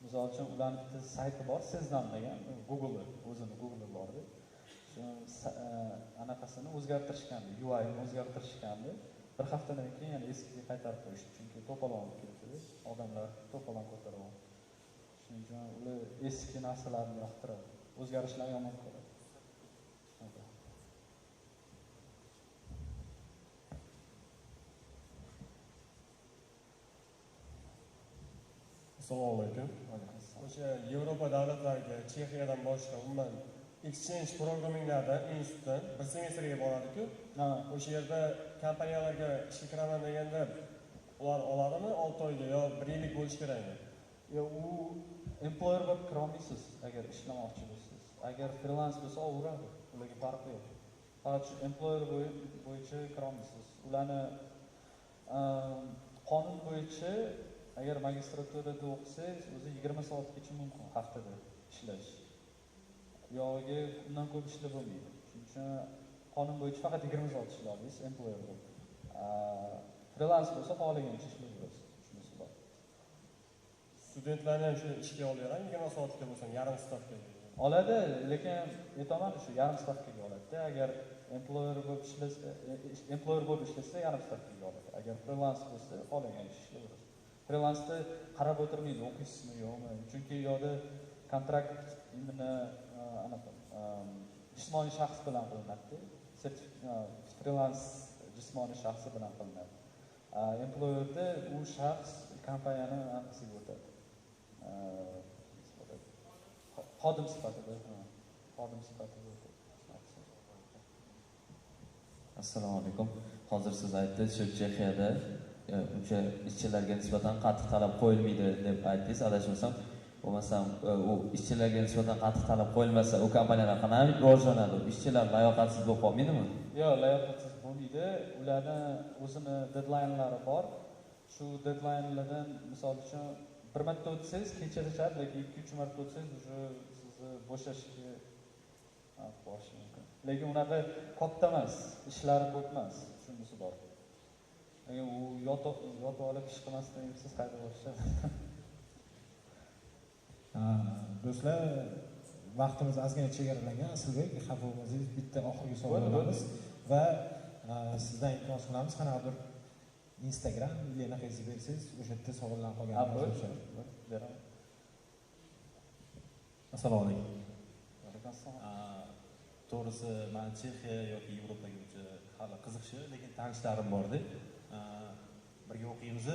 Misol uchun ularning bitta sayti bor, Seznam degan, Google bordi. Shu anaqasini o'zgartirishgandi, UI-ni o'zgartirishgandi. Bir haftadan keyin yana eskiga qaytarib qo'yishdi, chunki to'polon keldi. Odamlar to'polon ko'taradi. Shuning uchun ular eski narsalarni yoqtiradi, o'zgarishlarni yomon ko'radi. Assalomu alaykum. O'sha Yevropa davlatlariga Chexiyadan boshqa umuman exchange programminglarda institutdan bir semestrga boradi-ku. O'sha yerda kompaniyalarga ishga kiraman deganda ular oladimi 6 oyga yo 1 yillik bo'lishi kerakmi? Yo, u employer bo'lib kira olmaysiz agar ishlamoqchi bo'lsangiz. Agar freelance bo'lsa olaveradi. ularga farqi yo'q. Faqat shu employer bo'yicha kira olmaysiz. Ularni qonun bo'yicha agar magistraturada o'qisangiz, o'zi 20 soatgacha mumkin haftada ishlash. Yog'iga undan ko'p ishlab bo'lmaydi. Shuning uchun qonun bo'yicha faqat 20 soat ishla olasiz employer bo'lib. Freelance bo'lsa xohlagancha ishlayverasiz. Shunisi bor. Studentlarni ham shu ishga olaveradi, 20 soatga bo'lsa yarim stavkaga. Oladi, lekin aytaman shu yarim stavkaga oladi. Agar employer bo'lib ishlasa yarim stavkaga oladi. Agar freelance bo'lsa xohlagancha ishlayverasiz. Freelansda qarab o'tirmaydi, o'qiysizmi yo'qmi? Chunki yo'da kontrakt jismoniy shaxs bilan qilinadi. Freelance jismoniy shaxsi bilan qilinadi. Employerda u shaxs kompaniyani anaqasiga o'tadi. Xodim sifatida o'tadi. Assalomu alaykum. Hozir siz aytdingiz, shu Chexiyada uncha ishchilarga nisbatan qattiq talab qo'yilmaydi deb aytdingiz, adashmasam. Bo'lmasam, u ishchilarga nisbatan qattiq talab qo'yilmasa, u kompaniyalar qanday rivojlanadi? Ishchilar layoqatsiz bo'lib qolmaydimi? Yo'q, layoqatsiz bo'lmaydi. Ularning o'zini deadline'lari bor. Shu deadline'lardan misol uchun bir marta o'tsangiz kechirishadi, lekin 2-3 marta o'tsangiz уже sizni bo'shashga borishi mumkin. Lekin unaqa katta emas, ishlari ko'p emas, shunisi bor. Agar u yotib olib ish qilmasdan yursangiz qayda borishadi? Do'stlar, vaqtimiz ozgina chegaralangan. Aslbek, xafa bo'lmasangiz, bitta oxirgi savol beramiz va sizdan iltimos qilamiz, qanaqadir Instagram yoki anaqangizni bersangiz, o'sha yerda savollar qolgan. Assalomu alaykum. To'g'risi, men Chexiya yoki Yevropaga uncha hali qiziqishi, lekin tanishlarim borda. Birga o'qiymiz,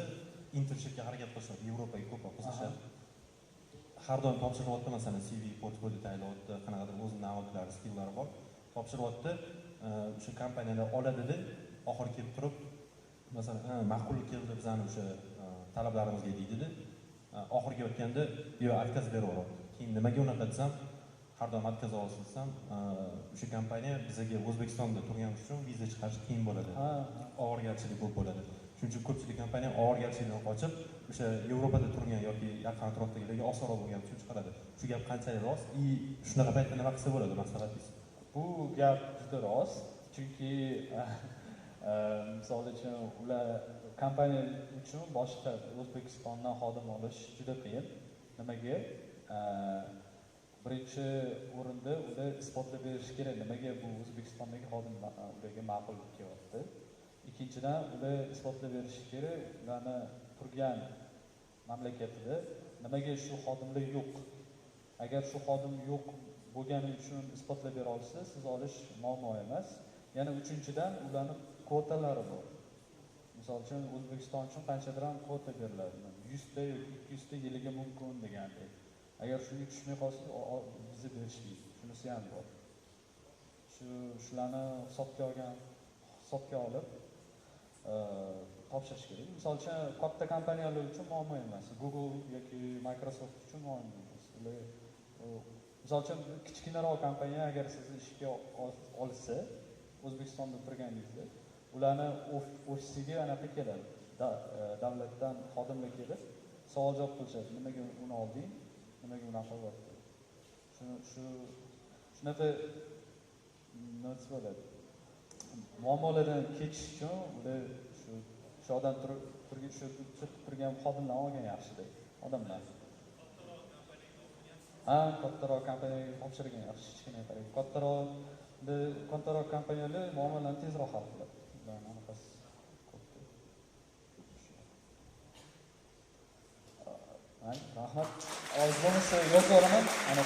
internshipga harakat qilishadi, Yevropaga ko'proq qiziqishadi. Har doim topshiryapti, masalan, CV, portfolio tayyorlayapti, qanaqadir o'z navoklari, skillari bor. Topshiryapti, o'sha kompaniyalar oladi-da, oxiri kelib turib, masalan, ma'qul keldi bizani o'sha talablarimizga deydi-da. Oxirgi o'tganda, yo'q, отказ beraveradi. Keyin nimaga unaqa desam, har doim отказ olasiz desam, o'sha kompaniya bizga O'zbekistonda turganimiz uchun viza chiqarish qiyin bo'ladi. Og'irgarchilik bo'lib bo'ladi. Shuning uchun ko'pchilik kompaniya og'irgarchilikdan qochib, o'sha Yevropada turgan yoki yaqin atrofdagilarga osonroq bo'lgani uchun chiqaradi. Shu gap qanchalik rost? Shunaqa paytda nima qilsa bo'ladi, maslahatingiz? Bu gap juda rost, chunki misol uchun ular kompaniya uchun boshqa O'zbekistondan xodim olish juda qiyin. Nimaga? Birinchi o'rinda ular isbotlab berish kerak, nimaga bu O'zbekistondagi xodim ularga ma'qul kelyapti. Ikkinchidan, ular isbotlab berish kerak, ularni turgan mamlakatida nimaga shu xodimlar yo'q. Agar shu xodim yo'q bo'lgani uchun isbotlab bera olsa, siz olish muammo emas. Yana uchinchidan, ularning kvotalari bor. Misol uchun O'zbekiston uchun qanchadir ham kvota beriladi. 100 ta yoki 200 ta yiliga mumkin degandek. Agar shunga tushmay qolsa, viza berishmaydi. Shunisi ham bor. Shularni hisobga olib topshirish kerak. Misol uchun katta kompaniyalar uchun muammo emas. Google yoki Microsoft uchun muammo emas. Misol uchun kichkinaroq kompaniya agar sizni ishga olsa, O'zbekistonda turganingizda, ularni ofisiga anaqa keladi. Davlatdan xodimlar kelib, savol-javob qilishadi. Nimaga uni olding? Nimaga unaqa bo'ldi? Shunaqa nima bo'ladi? Muammolardan kechish uchun ular shu odam turgan xodimlarni olgan yaxshida, odamlar. Kattaroq kompaniyaga topshirgan yaxshi, kichkina qarang. Kattaroq kompaniyalar muammolarni tezroq hal qiladi. Rahmat. Oz bo'lmasa yozib olaman, ana